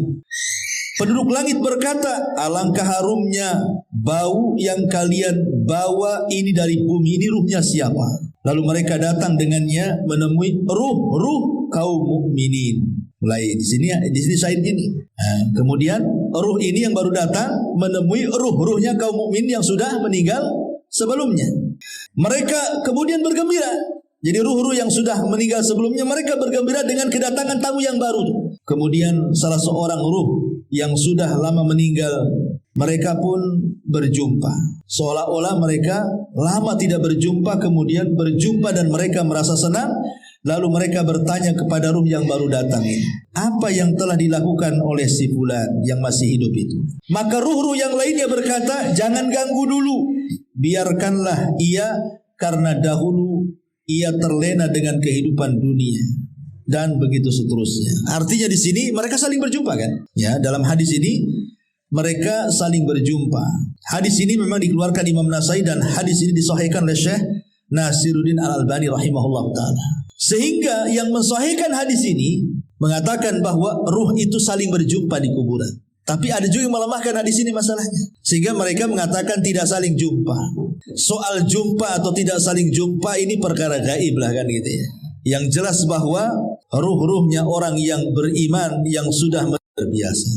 Penduduk langit berkata, alangkah harumnya bau yang kalian bawa ini dari bumi, ini ruhnya siapa? Lalu mereka datang dengannya menemui ruh kaum mukminin. Mulai di sini Said gini. Kemudian ruh ini yang baru datang menemui ruhnya kaum mukmin yang sudah meninggal sebelumnya. Mereka kemudian bergembira. Jadi ruh-ruh yang sudah meninggal sebelumnya, mereka bergembira dengan kedatangan tamu yang baru. Kemudian salah seorang ruh yang sudah lama meninggal, mereka pun berjumpa. Seolah-olah mereka lama tidak berjumpa, kemudian berjumpa dan mereka merasa senang. Lalu mereka bertanya kepada ruh yang baru datang ini, apa yang telah dilakukan oleh si fulan yang masih hidup itu? Maka ruh-ruh yang lainnya berkata, jangan ganggu dulu, biarkanlah ia, karena dahulu ia terlena dengan kehidupan dunia, dan begitu seterusnya. Artinya di sini mereka saling berjumpa kan? Ya, dalam hadis ini mereka saling berjumpa. Hadis ini memang dikeluarkan Imam Nasai, dan hadis ini disahihkan oleh Syekh Nasiruddin Al-Albani rahimahullah ta'ala. Sehingga yang mensahihkan hadis ini mengatakan bahwa ruh itu saling berjumpa di kuburan. Tapi ada juga yang melemahkan hadis ini masalahnya. Sehingga mereka mengatakan tidak saling jumpa. Soal jumpa atau tidak saling jumpa ini perkara gaib lah kan gitu ya. Yang jelas bahwa ruh-ruhnya orang yang beriman yang sudah terbiasa.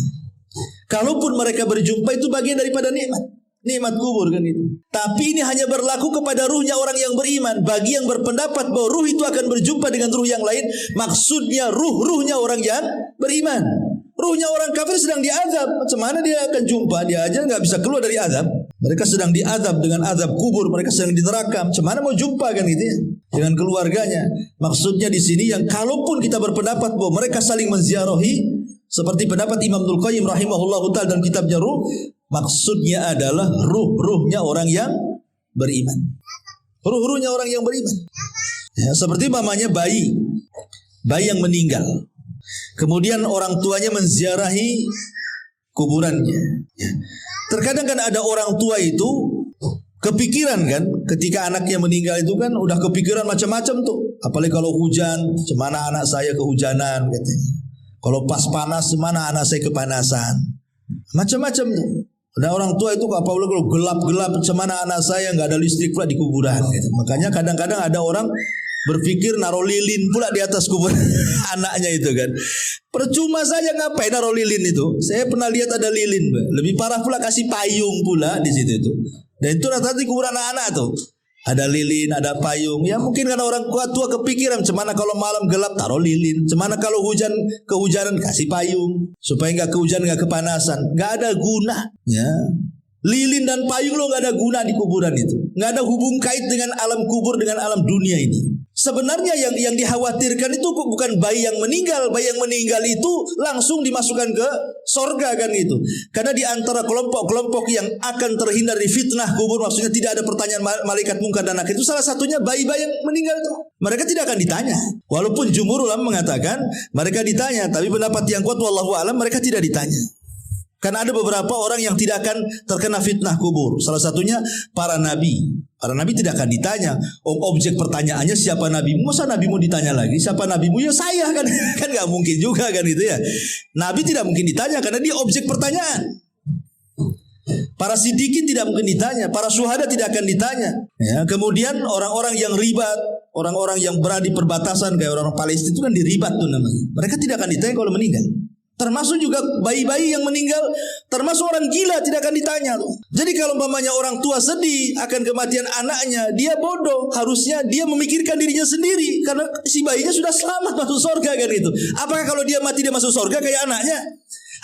Kalaupun mereka berjumpa itu bagian daripada nikmat kubur kan itu. Tapi ini hanya berlaku kepada ruhnya orang yang beriman. Bagi yang berpendapat bahwa ruh itu akan berjumpa dengan ruh yang lain, maksudnya ruhnya orang yang beriman. Ruhnya orang kafir sedang diazab. Macam mana dia akan jumpa? Dia aja nggak bisa keluar dari azab. Mereka sedang diazab dengan azab kubur. Mereka sedang di neraka. Macam mana mau jumpa kan gitu ya? Dengan keluarganya. Maksudnya di sini yang kalaupun kita berpendapat bahwa mereka saling menziarahi, seperti pendapat Imam Ibnul Qayyim rahimahullahu ta'ala dalam kitabnya Ruh, maksudnya adalah ruhnya orang yang beriman. Ruhnya orang yang beriman. Ya, seperti mamanya bayi yang meninggal. Kemudian orang tuanya menziarahi kuburannya. Ya. Terkadang kan ada orang tua itu kepikiran kan, ketika anaknya meninggal itu kan udah kepikiran macam-macam tuh. Apalagi kalau hujan, cemana anak saya kehujanan katanya. Kalau pas panas, mana anak saya kepanasan. Macam-macam tuh. Dan orang tua itu apabila kalau gelap-gelap, macam mana anak saya nggak ada listrik pula di kuburan. Gitu. Makanya kadang-kadang ada orang berpikir naruh lilin pula di atas kuburan anaknya itu kan. Percuma saja, ngapain naruh lilin itu. Saya pernah lihat ada lilin. Lebih parah pula kasih payung pula di situ itu. Dan itu rata-rata di kuburan anak-anak tuh. Ada lilin, ada payung. Ya mungkin karena orang tua kepikiran, cemana kalau malam gelap taruh lilin. Cemana kalau kehujanan kasih payung. Supaya nggak kehujanan, nggak kepanasan. Nggak ada guna. Ya. Lilin dan payung lo nggak ada guna di kuburan itu. Nggak ada hubung kait dengan alam kubur, dengan alam dunia ini. Sebenarnya yang dikhawatirkan itu bukan bayi yang meninggal. Bayi yang meninggal itu langsung dimasukkan ke sorga kan gitu. Karena di antara kelompok-kelompok yang akan terhindar dari fitnah kubur, maksudnya tidak ada pertanyaan malaikat mungkar dan nakir, itu salah satunya bayi-bayi yang meninggal itu. Mereka tidak akan ditanya. Walaupun jumhur ulama mengatakan mereka ditanya, tapi pendapat yang kuat wallahu alam mereka tidak ditanya. Karena ada beberapa orang yang tidak akan terkena fitnah kubur. Salah satunya para nabi. Para nabi tidak akan ditanya. Objek pertanyaannya siapa nabimu? Masa nabimu ditanya lagi? Siapa nabimu? Ya saya kan. Kan gak mungkin juga kan itu ya. Nabi tidak mungkin ditanya karena dia objek pertanyaan. Para sidikin tidak mungkin ditanya. Para syuhada tidak akan ditanya. Ya, kemudian orang-orang yang ribat, orang-orang yang berada di perbatasan kayak orang Palestina itu kan diribat tuh namanya. Mereka tidak akan ditanya kalau meninggal. Termasuk juga bayi-bayi yang meninggal, termasuk orang gila tidak akan ditanya. Jadi kalau umpamanya orang tua sedih akan kematian anaknya, dia bodoh. Harusnya dia memikirkan dirinya sendiri karena si bayinya sudah selamat masuk surga kan itu. Apakah kalau dia mati dia masuk surga kayak anaknya?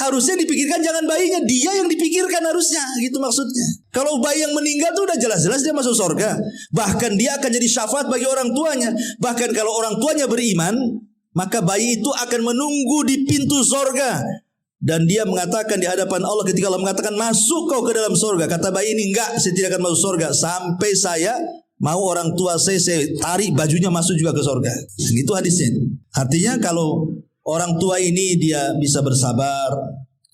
Harusnya dipikirkan jangan bayinya, dia yang dipikirkan harusnya, gitu maksudnya. Kalau bayi yang meninggal tuh udah jelas-jelas dia masuk surga. Bahkan dia akan jadi syafaat bagi orang tuanya. Bahkan kalau orang tuanya beriman, maka bayi itu akan menunggu di pintu sorga. Dan dia mengatakan di hadapan Allah ketika Allah mengatakan masuk kau ke dalam sorga. Kata bayi ini enggak, saya tidak akan masuk sorga sampai saya mau orang tua saya tarik bajunya masuk juga ke sorga. Itu hadisnya. Artinya kalau orang tua ini dia bisa bersabar,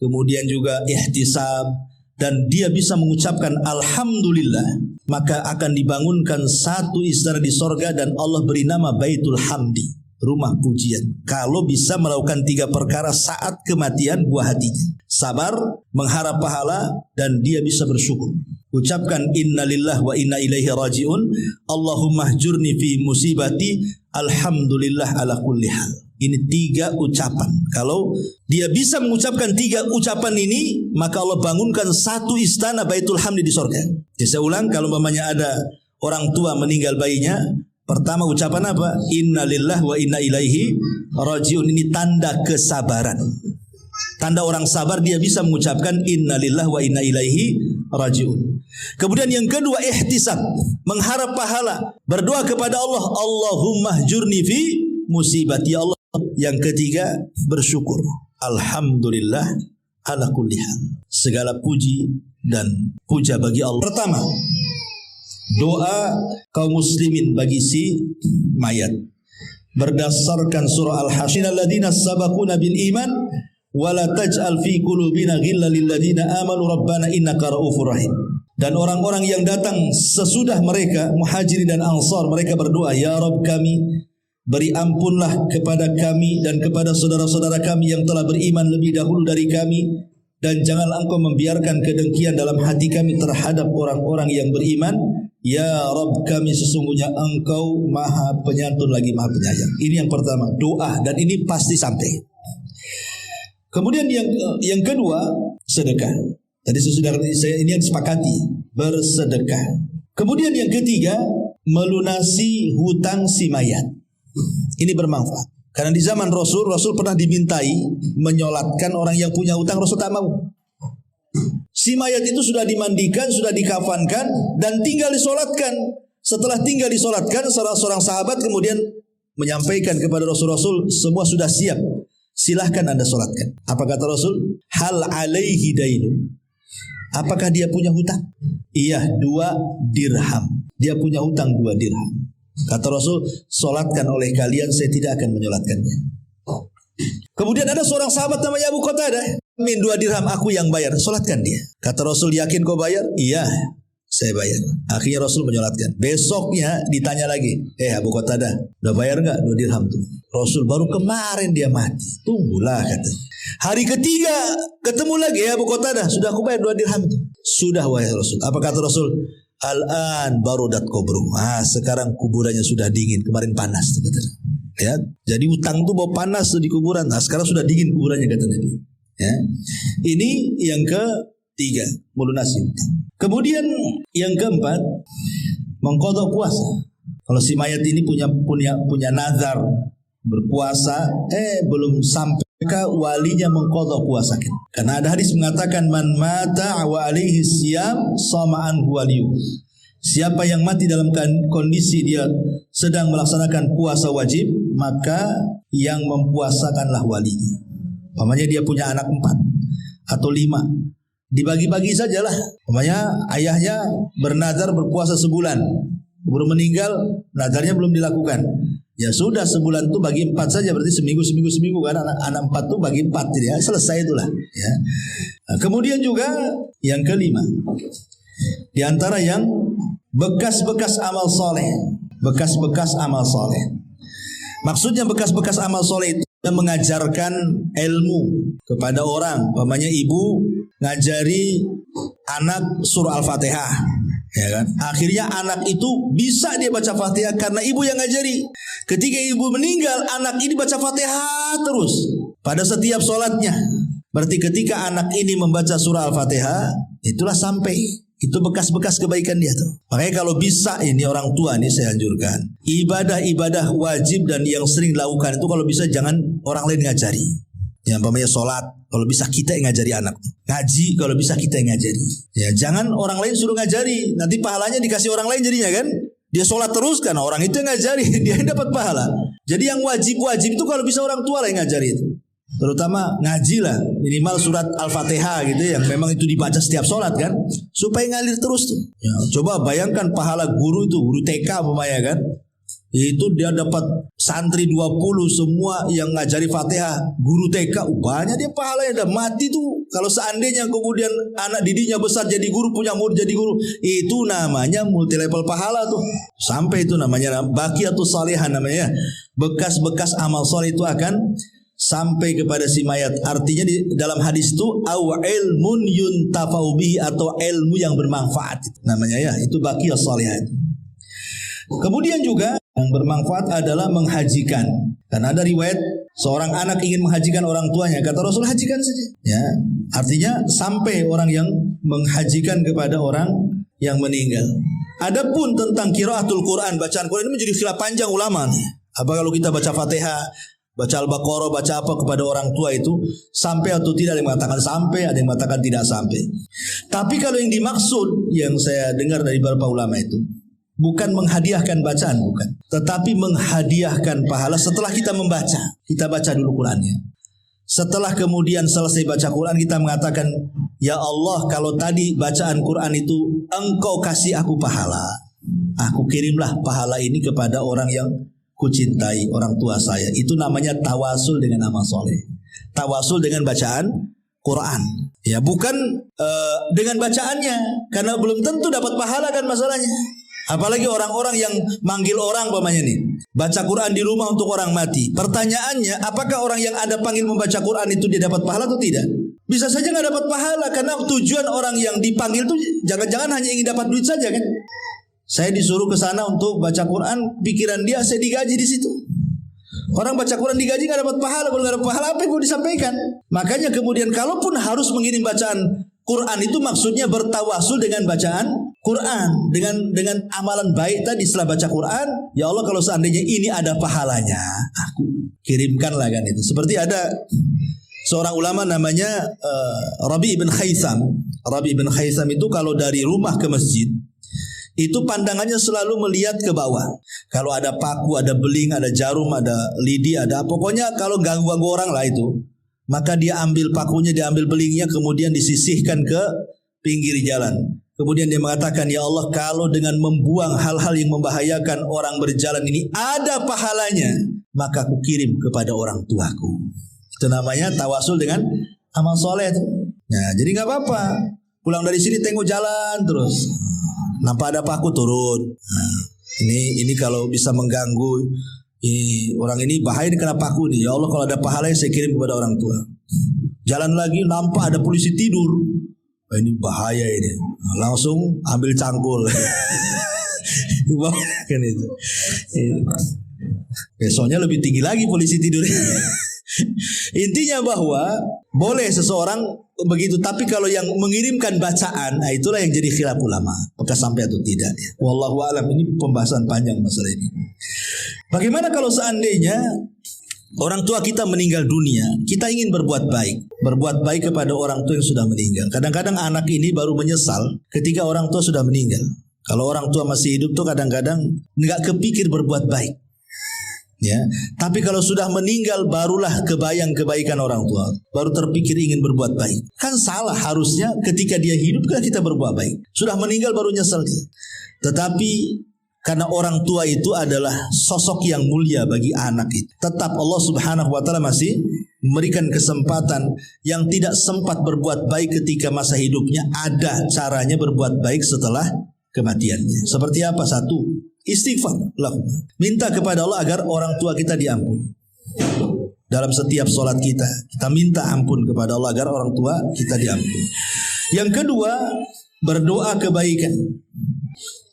kemudian juga ihtisab, dan dia bisa mengucapkan alhamdulillah, maka akan dibangunkan satu istana di sorga dan Allah beri nama Baitul Hamdi, rumah pujian. Kalau bisa melakukan 3 perkara saat kematian buah hatinya: sabar, mengharap pahala, dan dia bisa bersyukur. Ucapkan innalillah wa inna ilaihi rajiun, Allahumma hjurni fi musibati, alhamdulillah ala kulli hal. Ini 3 ucapan. Kalau dia bisa mengucapkan 3 ucapan ini, maka Allah bangunkan satu istana Baitul Hamdi di surga. Jadi saya ulang, kalau umpamanya ada orang tua meninggal bayinya, pertama ucapan apa? Innalillah wa inna ilaihi rajiun. Ini tanda kesabaran. Tanda orang sabar dia bisa mengucapkan innalillah wa inna ilaihi rajiun. Kemudian yang kedua ihtisab, mengharap pahala, berdoa kepada Allah, Allahumma hjurni fi musibati, ya Allah. Yang ketiga bersyukur, alhamdulillah ala kulli hal. Segala puji dan puja bagi Allah. Pertama, doa kaum muslimin bagi si mayat berdasarkan surah Al-Hasyr, alladzina sabaquna bil iman wala taj'al fi qulubina ghillan lil ladzina amanu rabbana innaka raufur rahim. Dan orang-orang yang datang sesudah mereka, muhajirin dan ansar, mereka berdoa, ya Rabb kami, beri ampunlah kepada kami dan kepada saudara-saudara kami yang telah beriman lebih dahulu dari kami, dan janganlah engkau membiarkan kedengkian dalam hati kami terhadap orang-orang yang beriman. Ya Rabb kami, sesungguhnya engkau maha penyantun lagi maha penyayang. Ini yang pertama, doa, dan ini pasti sampai. Kemudian yang kedua, sedekah. Tadi sesudah saya ini yang disepakati, bersedekah. Kemudian yang ketiga, melunasi hutang si mayat. Ini bermanfaat. Karena di zaman Rasul pernah dimintai menyolatkan orang yang punya hutang, Rasul tak mau. Si mayat itu sudah dimandikan, sudah dikafankan, dan tinggal disolatkan. Setelah tinggal disolatkan, seorang sahabat kemudian menyampaikan kepada Rasul, semua sudah siap, silahkan anda solatkan. Apa kata Rasul? Hal alaihi dainu. Apakah dia punya hutang? Iya, 2 dirham. Dia punya hutang 2 dirham. Kata Rasul, solatkan oleh kalian, saya tidak akan menyolatkannya. Kemudian ada seorang sahabat namanya Abu Qatadah, min 2 dirham, aku yang bayar, solatkan dia. Kata Rasul, yakin kau bayar? Iya, Saya bayar. Akhirnya Rasul menyolatkan. Besoknya ditanya lagi, Abu Qatadah, udah bayar nggak 2 dirham tuh? Rasul, baru kemarin dia mati. Tunggulah katanya. Hari ketiga ketemu lagi, Abu Qatadah, sudah aku bayar 2 dirham tuh. Sudah wahai Rasul. Apa kata Rasul? Al-an barudat kubru. Sekarang kuburannya sudah dingin. Kemarin panas tuh katanya. Ya, jadi utang tuh bawa panas tuh di kuburan. Sekarang sudah dingin kuburannya kata Nabi. Ya. Ini yang ketiga, melunasi utang. Kemudian yang keempat, mengqadha puasa. Kalau si mayat ini punya nazar berpuasa, belum sampai ke walinya mengqadha puasa. Karena ada hadis mengatakan man mata wa alaihi siyam sama'an waliyu. Siapa yang mati dalam kondisi dia sedang melaksanakan puasa wajib, maka yang mempuasakanlah walinya. Pamannya dia punya anak 4 atau 5, dibagi-bagi sajalah. Pamannya ayahnya bernazar berpuasa sebulan, baru meninggal, nazarnya belum dilakukan. Ya sudah, sebulan itu bagi 4 saja, berarti seminggu kan, anak 4 itu bagi 4, jadi ya, selesai itulah. Ya. Nah, kemudian juga yang kelima, di antara yang bekas-bekas amal soleh, bekas-bekas amal soleh. Maksudnya bekas-bekas amal soleh itu mengajarkan ilmu kepada orang. Umpamanya ibu ngajari anak surah Al-Fatihah, ya kan? Akhirnya anak itu bisa dia baca Fatihah karena ibu yang ngajari. Ketika ibu meninggal, anak ini baca Fatihah terus pada setiap sholatnya. Berarti ketika anak ini membaca surah Al-Fatihah, itulah sampai. Itu bekas-bekas kebaikan dia tuh. Makanya kalau bisa, ini orang tua nih saya anjurkan, ibadah-ibadah wajib dan yang sering dilakukan itu kalau bisa jangan orang lain ngajari. Yang umpamanya sholat, kalau bisa kita yang ngajari anak. Ngaji, kalau bisa kita yang ngajari. Ya, jangan orang lain suruh ngajari, nanti pahalanya dikasih orang lain jadinya kan. Dia sholat terus kan, orang itu yang ngajari, dia yang dapat pahala. Jadi yang wajib-wajib itu kalau bisa orang tua lah yang ngajari itu. Terutama ngaji lah, minimal surat Al-Fatihah gitu, yang memang itu dibaca setiap sholat kan, supaya ngalir terus tuh. Ya, coba bayangkan pahala guru itu, guru TK umpamanya kan, itu dia dapat santri 20 semua yang ngajari Fatihah, guru TK, banyak dia pahalanya, udah mati tuh. Kalau seandainya kemudian anak didiknya besar jadi guru, punya murid jadi guru, itu namanya multi level pahala tuh. Sampai itu namanya baqiyatus shalihah namanya. Bekas-bekas amal soleh itu akan sampai kepada si mayat. Artinya di dalam hadis itu au ilmun yuntafau bihi, atau ilmu yang bermanfaat namanya ya, itu baqiyah shalihah. Kemudian juga yang bermanfaat adalah menghajikan. Karena ada riwayat seorang anak ingin menghajikan orang tuanya, kata Rasul, hajikan saja. Ya, artinya sampai orang yang menghajikan kepada orang yang meninggal. Adapun tentang qiraatul Quran, bacaan Quran ini menjadi khilaf panjang ulama nih. Apa kalau kita baca Fatihah, baca Al-Baqarah, baca apa kepada orang tua itu sampai atau tidak? Ada yang mengatakan sampai, ada yang mengatakan tidak sampai. Tapi kalau yang dimaksud, yang saya dengar dari beberapa ulama itu, bukan menghadiahkan bacaan, bukan, tetapi menghadiahkan pahala setelah kita membaca. Kita baca dulu Qurannya. Setelah kemudian selesai baca Quran, kita mengatakan, ya Allah, kalau tadi bacaan Quran itu Engkau kasih aku pahala, aku kirimlah pahala ini kepada orang yang kucintai, orang tua saya. Itu namanya tawasul dengan amal soleh. Tawasul dengan bacaan Quran. Ya, bukan dengan bacaannya, karena belum tentu dapat pahala kan masalahnya. Apalagi orang-orang yang manggil orang umpamanya nih, baca Quran di rumah untuk orang mati. Pertanyaannya, apakah orang yang Anda panggil membaca Quran itu dia dapat pahala atau tidak? Bisa saja nggak dapat pahala, karena tujuan orang yang dipanggil itu jangan-jangan hanya ingin dapat duit saja kan? Saya disuruh ke sana untuk baca Quran, pikiran dia saya digaji di situ. Orang baca Quran digaji nggak dapat pahala, kalau nggak dapat pahala apa yang mau disampaikan? Makanya kemudian kalaupun harus mengirim bacaan Quran itu maksudnya bertawasul dengan bacaan Quran, dengan amalan baik tadi setelah baca Quran. Ya Allah, kalau seandainya ini ada pahalanya, aku kirimkanlah kan itu. Seperti ada seorang ulama namanya Rabi ibn Khaisam. Rabi ibn Khaisam itu kalau dari rumah ke masjid itu pandangannya selalu melihat ke bawah. Kalau ada paku, ada beling, ada jarum, ada lidi, ada pokoknya kalau ganggu-ganggu orang lah itu, maka dia ambil pakunya, dia ambil belingnya, kemudian disisihkan ke pinggir jalan. Kemudian dia mengatakan, ya Allah, kalau dengan membuang hal-hal yang membahayakan orang berjalan ini ada pahalanya, maka aku kirim kepada orang tuaku. Itu namanya tawasul dengan amal soleh. Nah, jadi nggak apa-apa. Pulang dari sini tengok jalan terus. nampak ada paku turun. Nah, ini kalau bisa mengganggu orang ini bahaya nih kena paku nih. Ya Allah, kalau ada pahalanya saya kirim kepada orang tua. Jalan lagi nampak ada polisi tidur. Ini bahaya ini. Nah, langsung ambil cangkul. Kan itu. Besoknya lebih tinggi lagi polisi tidur. Intinya bahwa boleh seseorang begitu, tapi kalau yang mengirimkan bacaan, nah itulah yang jadi khilaf ulama, apakah sampai atau tidak. Wallahu a'lam. Ini pembahasan panjang masalah ini. Bagaimana kalau seandainya orang tua kita meninggal dunia, kita ingin berbuat baik kepada orang tua yang sudah meninggal. Kadang-kadang anak ini baru menyesal ketika orang tua sudah meninggal. Kalau orang tua masih hidup tuh kadang-kadang nggak kepikir berbuat baik. Ya, tapi kalau sudah meninggal barulah kebayang kebaikan orang tua, baru terpikir ingin berbuat baik. Kan salah, harusnya ketika dia hidup kan kita berbuat baik. Sudah meninggal baru nyesal dia. Tetapi karena orang tua itu adalah sosok yang mulia bagi anak itu, tetap Allah Subhanahu wa taala masih memberikan kesempatan yang tidak sempat berbuat baik ketika masa hidupnya, ada caranya berbuat baik setelah kematiannya. Seperti apa? Satu, istighfar, minta kepada Allah agar orang tua kita diampuni. Dalam setiap sholat kita minta ampun kepada Allah agar orang tua kita diampuni. Yang kedua, berdoa kebaikan.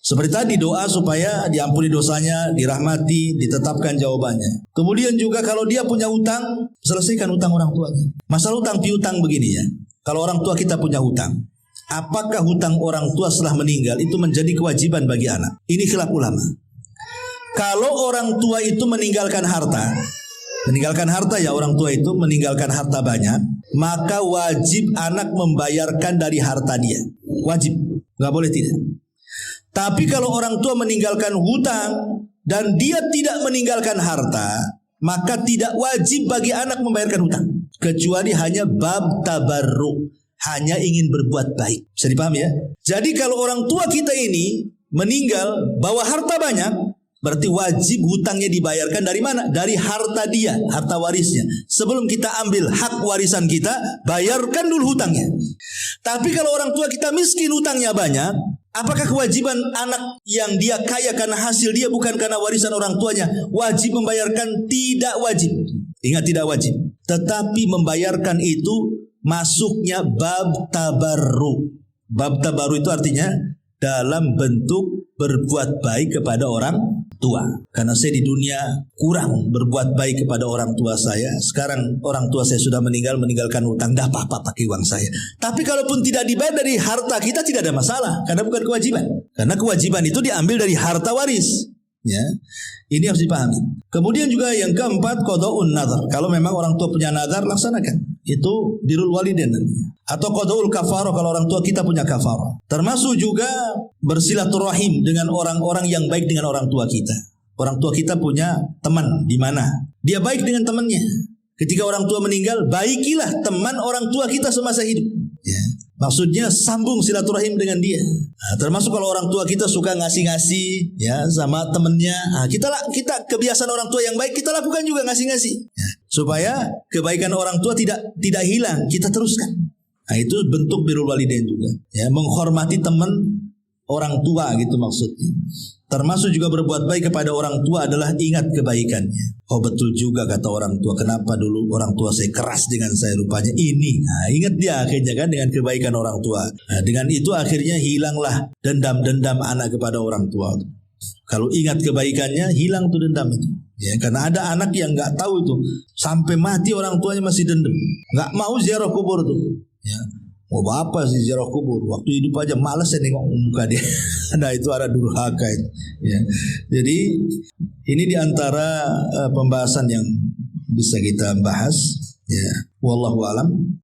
Seperti tadi, doa supaya diampuni dosanya, dirahmati, ditetapkan jawabannya. Kemudian juga kalau dia punya utang, selesaikan utang orang tuanya. Masalah utang piutang begini ya. Kalau orang tua kita punya hutang, apakah hutang orang tua setelah meninggal itu menjadi kewajiban bagi anak? Ini khilaf ulama. Kalau orang tua itu meninggalkan harta ya, orang tua itu meninggalkan harta banyak, maka wajib anak membayarkan dari harta dia. Wajib, nggak boleh tidak. Tapi kalau orang tua meninggalkan hutang dan dia tidak meninggalkan harta, maka tidak wajib bagi anak membayarkan hutang, kecuali hanya bab tabarruk, hanya ingin berbuat baik. Bisa dipahami ya? Jadi kalau orang tua kita ini meninggal bawa harta banyak, berarti wajib hutangnya dibayarkan dari mana? Dari harta dia, harta warisnya. Sebelum kita ambil hak warisan kita, bayarkan dulu hutangnya. Tapi kalau orang tua kita miskin, hutangnya banyak, apakah kewajiban anak yang dia kaya karena hasil dia bukan karena warisan orang tuanya wajib membayarkan? Tidak wajib. Ingat, tidak wajib. Tetapi membayarkan itu masuknya bab tabarruk. Bab tabarruk itu artinya dalam bentuk berbuat baik kepada orang tua. Karena saya di dunia kurang berbuat baik kepada orang tua saya. Sekarang orang tua saya sudah meninggalkan hutang, dah apa-apa pakai uang saya. Tapi kalaupun tidak dibayar dari harta kita tidak ada masalah, karena bukan kewajiban. Karena kewajiban itu diambil dari harta waris. Ya, ini harus dipahami. Kemudian juga yang keempat, qadaa'un nadhar. Kalau memang orang tua punya nadhar, laksanakan. Itu birrul walidain namanya. Atau qadaa'ul kafarah kalau orang tua kita punya kafarah. Termasuk juga bersilaturahim dengan orang-orang yang baik dengan orang tua kita. Orang tua kita punya teman di mana dia baik dengan temannya. Ketika orang tua meninggal, baikilah teman orang tua kita semasa hidup. Ya. Maksudnya sambung silaturahim dengan dia. Nah, termasuk kalau orang tua kita suka ngasih-ngasih ya sama temennya. Nah, kita kebiasaan orang tua yang baik kita lakukan juga ngasih-ngasih. Ya, supaya kebaikan orang tua tidak hilang, kita teruskan. Nah, itu bentuk birrul walidain juga. Ya, menghormati teman orang tua gitu maksudnya. Termasuk juga berbuat baik kepada orang tua adalah ingat kebaikannya. Oh betul juga kata orang tua, kenapa dulu orang tua saya keras dengan saya rupanya ini. Nah, ingat dia akhirnya kan dengan kebaikan orang tua. Nah, dengan itu akhirnya hilanglah dendam-dendam anak kepada orang tua. Kalau ingat kebaikannya, hilang tuh dendam itu. Ya, karena ada anak yang nggak tahu itu sampai mati orang tuanya masih dendam, nggak mau ziarah kubur tuh. Ya. Mau apa sih ziarah kubur? Waktu hidup aja malas ya nengok muka dia. Nah itu ada durhaka itu. Ya. Jadi ini diantara pembahasan yang bisa kita bahas. Ya. Wallahu alam.